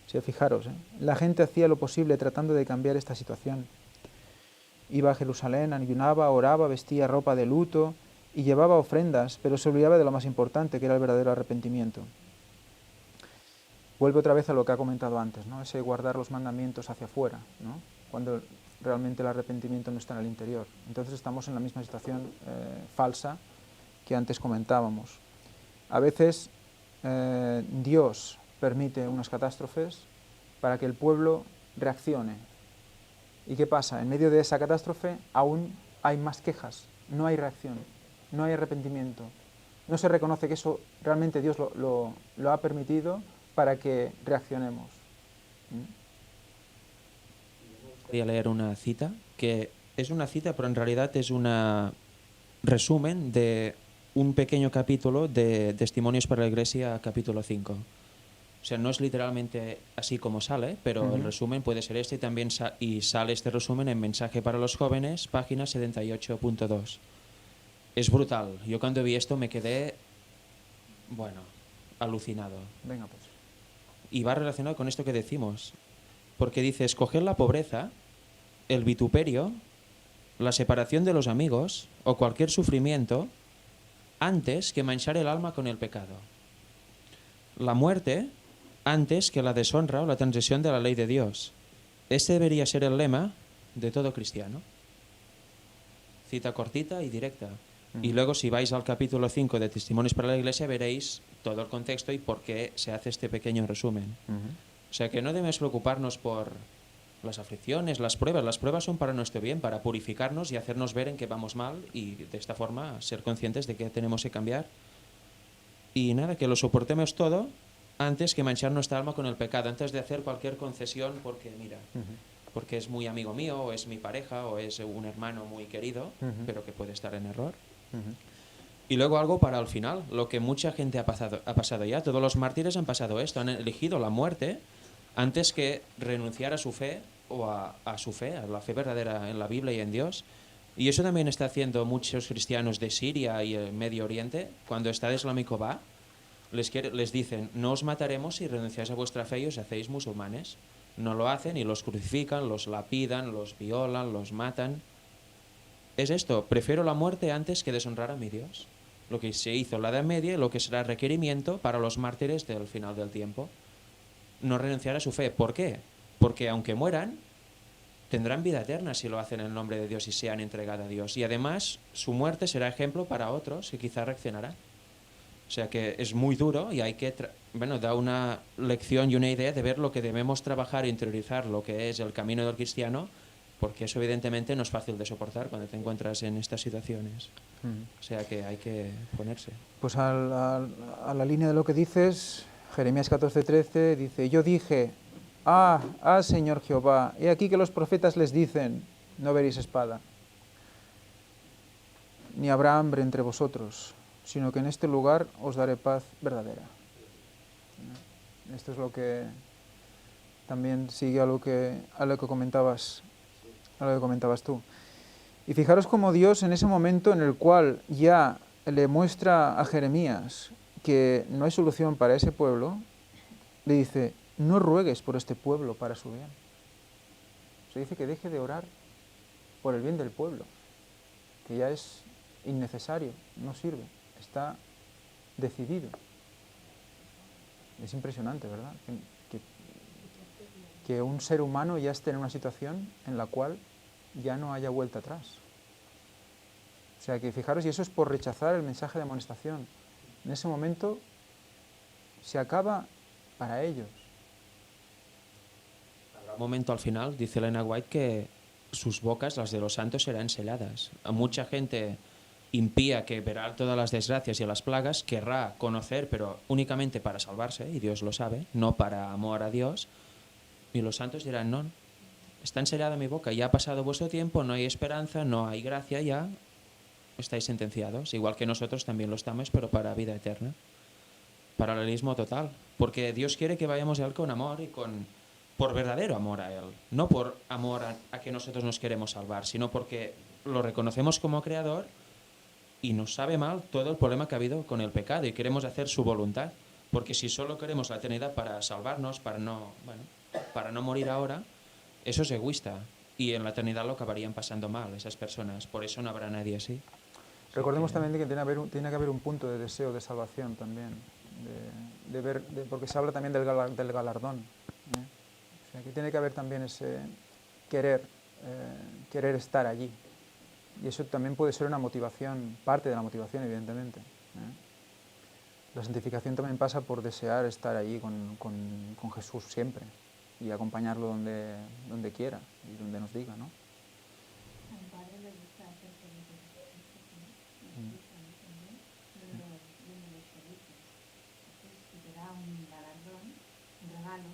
O sea, fijaros, la gente hacía lo posible tratando de cambiar esta situación. Iba a Jerusalén, ayunaba, oraba, vestía ropa de luto y llevaba ofrendas, pero se olvidaba de lo más importante, que era el verdadero arrepentimiento. Vuelve otra vez a lo que ha comentado antes, ¿no? Ese guardar los mandamientos hacia afuera, ¿no? Cuando realmente el arrepentimiento no está en el interior. Entonces estamos en la misma situación falsa que antes comentábamos. A veces Dios permite unas catástrofes para que el pueblo reaccione. ¿Y qué pasa? En medio de esa catástrofe aún hay más quejas, no hay reacción, no hay arrepentimiento. No se reconoce que eso realmente Dios lo ha permitido para que reaccionemos. Voy a leer una cita, que es una cita, pero en realidad es un resumen de un pequeño capítulo de Testimonios para la Iglesia, capítulo 5. O sea, no es literalmente así como sale, pero el resumen puede ser este y también sale este resumen en Mensaje para los Jóvenes, página 78.2. Es brutal. Yo cuando vi esto me quedé, bueno, alucinado. Venga, pues. Y va relacionado con esto que decimos. Porque dice, escoger la pobreza, el vituperio, la separación de los amigos o cualquier sufrimiento antes que manchar el alma con el pecado. La muerte antes que la deshonra o la transgresión de la ley de Dios. Este debería ser el lema de todo cristiano. Cita cortita y directa. Y luego si vais al capítulo 5 de Testimonios para la Iglesia veréis todo el contexto y por qué se hace este pequeño resumen. O sea que no debemos preocuparnos por las aflicciones, las pruebas son para nuestro bien, para purificarnos y hacernos ver en que vamos mal y de esta forma ser conscientes de que tenemos que cambiar. Y nada, que lo soportemos todo antes que manchar nuestra alma con el pecado, antes de hacer cualquier concesión porque, mira, porque es muy amigo mío, o es mi pareja, o es un hermano muy querido, pero que puede estar en error. Y luego algo para el final, lo que mucha gente ha pasado ya, todos los mártires han pasado esto, han elegido la muerte antes que renunciar a su fe o a su fe, a la fe verdadera en la Biblia y en Dios. Y eso también está haciendo muchos cristianos de Siria y el Medio Oriente. Cuando Estado Islámico va, les dicen, no os mataremos si renunciáis a vuestra fe y os hacéis musulmanes. No lo hacen y los crucifican, los lapidan, los violan, los matan. Es esto, prefiero la muerte antes que deshonrar a mi Dios. Lo que se hizo en la Edad Media y lo que será requerimiento para los mártires del final del tiempo. No renunciar a su fe. ¿Por qué? Porque aunque mueran, tendrán vida eterna si lo hacen en el nombre de Dios y se han entregado a Dios. Y además, su muerte será ejemplo para otros que quizá reaccionarán. O sea que es muy duro y hay que, da una lección y una idea de ver lo que debemos trabajar e interiorizar, lo que es el camino del cristiano, porque eso evidentemente no es fácil de soportar cuando te encuentras en estas situaciones. O sea que hay que ponerse. Pues a la línea de lo que dices, Jeremías 14:13 dice, yo dije, Señor Jehová, he aquí que los profetas les dicen, no veréis espada, ni habrá hambre entre vosotros, sino que en este lugar os daré paz verdadera. Esto es lo que también sigue a lo que comentabas tú. Y fijaros cómo Dios en ese momento en el cual ya le muestra a Jeremías que no hay solución para ese pueblo, le dice, no ruegues por este pueblo para su bien. Se dice que deje de orar por el bien del pueblo, que ya es innecesario, no sirve, está decidido. Es impresionante, ¿verdad? Que un ser humano ya esté en una situación en la cual ya no haya vuelta atrás. O sea que fijaros, y eso es por rechazar el mensaje de amonestación. En ese momento se acaba para ellos. un momento al final, dice Elena White que sus bocas, las de los santos, serán selladas. A mucha gente impía que verá todas las desgracias y las plagas, querrá conocer, pero únicamente para salvarse, y Dios lo sabe, no para amor a Dios. Y los santos dirán, no, está ensellada mi boca, ya ha pasado vuestro tiempo, no hay esperanza, no hay gracia, ya estáis sentenciados, igual que nosotros también lo estamos, pero para vida eterna. Paralelismo total, porque Dios quiere que vayamos a Él con amor y por verdadero amor a Él, no por amor a que nosotros nos queremos salvar, sino porque lo reconocemos como Creador y nos sabe mal todo el problema que ha habido con el pecado y queremos hacer su voluntad, porque si solo queremos la eternidad para salvarnos, para no morir ahora, eso es egoísta y en la eternidad lo acabarían pasando mal esas personas, por eso no habrá nadie así. Recordemos también que tiene que haber un punto de deseo de salvación también, porque se habla también del galardón. O sea, que tiene que haber también ese querer estar allí. Y eso también puede ser una motivación, parte de la motivación, evidentemente. La santificación también pasa por desear estar allí con Jesús siempre y acompañarlo donde quiera y donde nos diga, ¿no? Al Padre le gusta hacer felices a sus hijos, ¿no? Nos gusta también viendo los felices. Entonces, si te da un galardón, un regalo,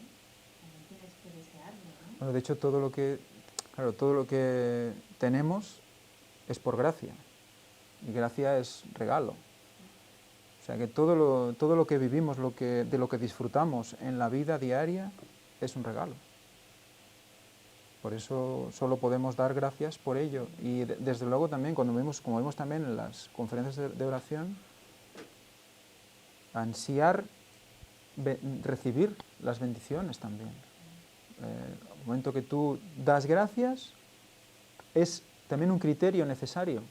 también tienes que desearlo, ¿no? Bueno, de hecho, todo lo que tenemos es por gracia. Y gracia es regalo. O sea que todo lo que vivimos, de lo que disfrutamos en la vida diaria, es un regalo. Por eso solo podemos dar gracias por ello. Y desde luego también, como vemos también en las conferencias de oración, ansiar recibir las bendiciones también. El momento que tú das gracias es también un criterio necesario.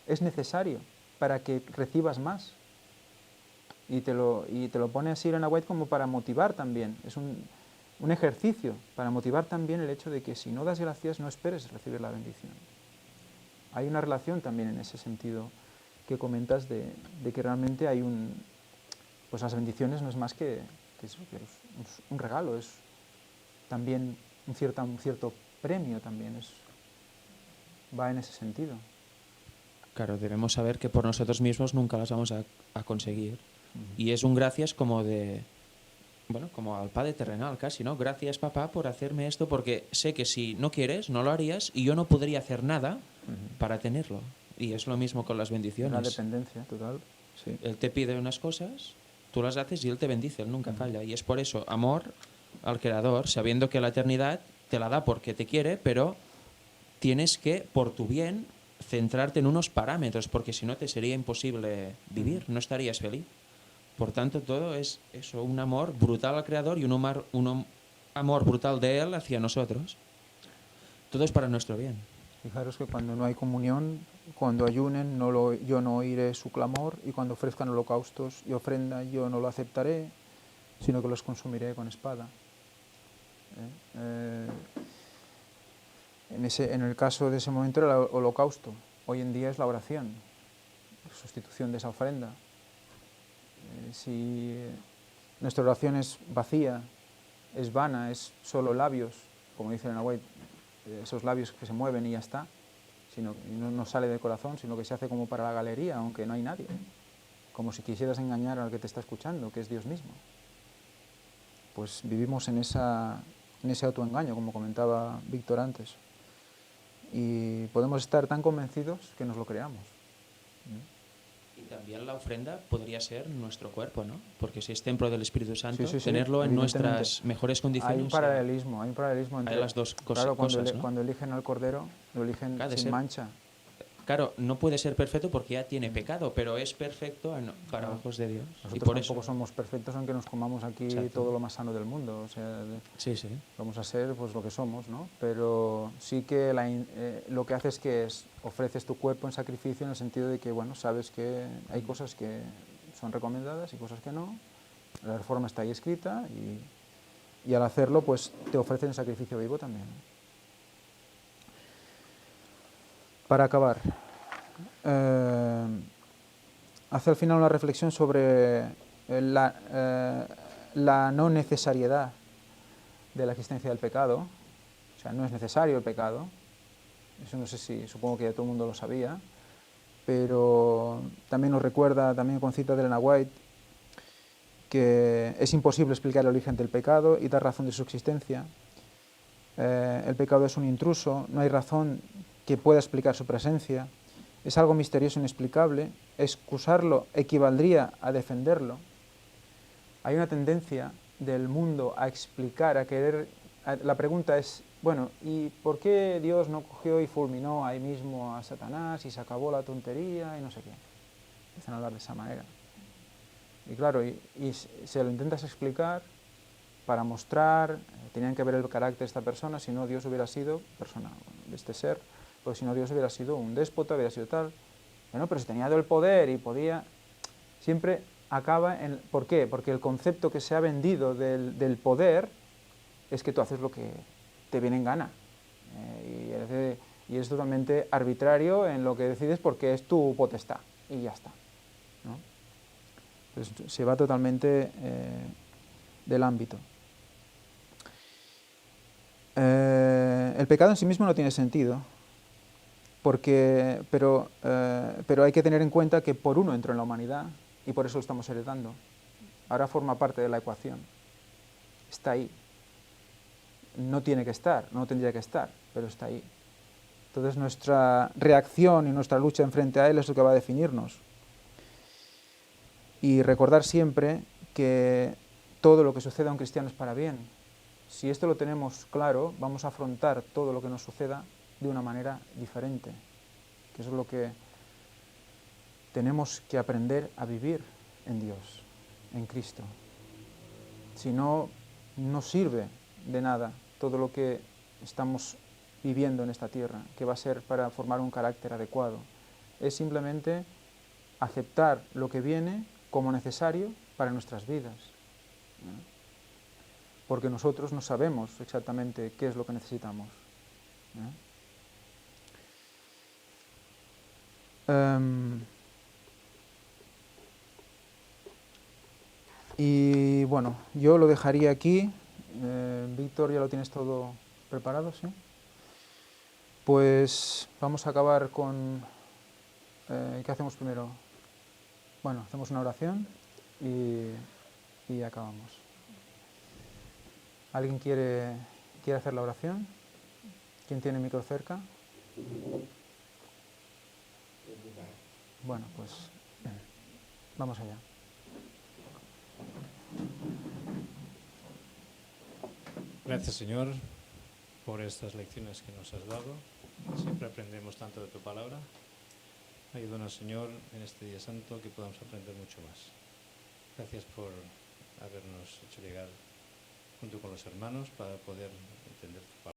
Es necesario para que recibas más. Y te lo pone así Elena White como para motivar también. Es un ejercicio para motivar también el hecho de que si no das gracias no esperes recibir la bendición. Hay una relación también en ese sentido que comentas de que realmente hay pues las bendiciones no es más que un regalo, es también un cierto premio también, va en ese sentido. Claro, debemos saber que por nosotros mismos nunca las vamos a conseguir. Y es un gracias como al Padre terrenal casi, ¿no? Gracias, papá, por hacerme esto, porque sé que si no quieres, no lo harías y yo no podría hacer nada para tenerlo. Y es lo mismo con las bendiciones. Una dependencia total, sí. Él te pide unas cosas, tú las haces y Él te bendice, Él nunca falla. Y es por eso, amor al Creador, sabiendo que la eternidad te la da porque te quiere, pero tienes que, por tu bien, centrarte en unos parámetros, porque si no te sería imposible vivir, no estarías feliz. Por tanto, todo es eso, un amor brutal al Creador y un amor brutal de Él hacia nosotros. Todo es para nuestro bien. Fijaros que cuando no hay comunión, cuando ayunen, yo no oiré su clamor, y cuando ofrezcan holocaustos y ofrenda, yo no lo aceptaré, sino que los consumiré con espada. En el caso de ese momento era el holocausto. Hoy en día es la oración, la sustitución de esa ofrenda. Si nuestra oración es vacía, es vana, es solo labios, como dice Elena White, esos labios que se mueven y ya está, y no sale del corazón, sino que se hace como para la galería, aunque no hay nadie, como si quisieras engañar al que te está escuchando, que es Dios mismo. Pues vivimos en ese autoengaño, como comentaba Víctor antes, y podemos estar tan convencidos que nos lo creamos. Y también la ofrenda podría ser nuestro cuerpo, ¿no? Porque si es templo del Espíritu Santo, Sí, tenerlo en nuestras mejores condiciones. Hay un paralelismo entre las dos cosas. Claro, cosas, ¿no? cuando eligen al Cordero, lo eligen sin mancha. Claro, no puede ser perfecto porque ya tiene pecado, pero es perfecto para ojos de Dios. Nosotros y por tampoco eso somos perfectos aunque nos comamos aquí todo lo más sano del mundo. O sea, sí. Vamos a ser pues lo que somos, ¿no? Pero sí que lo que haces ofreces tu cuerpo en sacrificio en el sentido de que, bueno, sabes que hay cosas que son recomendadas y cosas que no. La reforma está ahí escrita y al hacerlo, pues te ofrecen el sacrificio vivo también. Para acabar, hace al final una reflexión sobre la no necesariedad de la existencia del pecado sea, no es necesario el pecado. Eso no sé si, supongo que ya todo el mundo lo sabía, pero también nos recuerda, también con cita de Elena White, que es imposible explicar el origen del pecado y dar razón de su existencia. El pecado es un intruso, no hay razón que pueda explicar su presencia, es algo misterioso e inexplicable, excusarlo equivaldría a defenderlo. Hay una tendencia del mundo a explicar, a querer... La pregunta es, bueno, ¿y por qué Dios no cogió y fulminó ahí mismo a Satanás y se acabó la tontería y no sé qué? Empiezan a hablar de esa manera. Y claro, y se lo intentas explicar para mostrar, tenían que ver el carácter de esta persona, si no Dios hubiera sido persona de este ser, pues si no Dios hubiera sido un déspota, hubiera sido tal. Bueno, pero si tenía el poder y podía... Siempre acaba en... ¿Por qué? Porque el concepto que se ha vendido del poder es que tú haces lo que te viene en gana. Y es totalmente arbitrario en lo que decides porque es tu potestad. Y ya está, ¿no? Pues se va totalmente del ámbito. El pecado en sí mismo no tiene sentido, pero hay que tener en cuenta que por uno entró en la humanidad y por eso lo estamos heredando. Ahora forma parte de la ecuación. Está ahí. No tiene que estar, no tendría que estar, pero está ahí. Entonces nuestra reacción y nuestra lucha en frente a él es lo que va a definirnos. Y recordar siempre que todo lo que suceda a un cristiano es para bien. Si esto lo tenemos claro, vamos a afrontar todo lo que nos suceda de una manera diferente. Que eso es lo que tenemos que aprender a vivir en Dios, en Cristo. Si no, no sirve de nada todo lo que estamos viviendo en esta tierra, que va a ser para formar un carácter adecuado. Es simplemente aceptar lo que viene como necesario para nuestras vidas, ¿no? Porque nosotros no sabemos exactamente qué es lo que necesitamos, ¿no? Y bueno, yo lo dejaría aquí. Víctor, ¿ya lo tienes todo preparado? ¿Sí? Pues vamos a acabar con... ¿qué hacemos primero? Bueno, hacemos una oración y acabamos. ¿Alguien quiere hacer la oración? ¿Quién tiene el micro cerca? Bueno, pues vamos allá. Gracias, Señor, por estas lecciones que nos has dado. Siempre aprendemos tanto de tu palabra. Ayúdanos, Señor, en este día santo que podamos aprender mucho más. Gracias por habernos hecho llegar junto con los hermanos para poder entender tu palabra.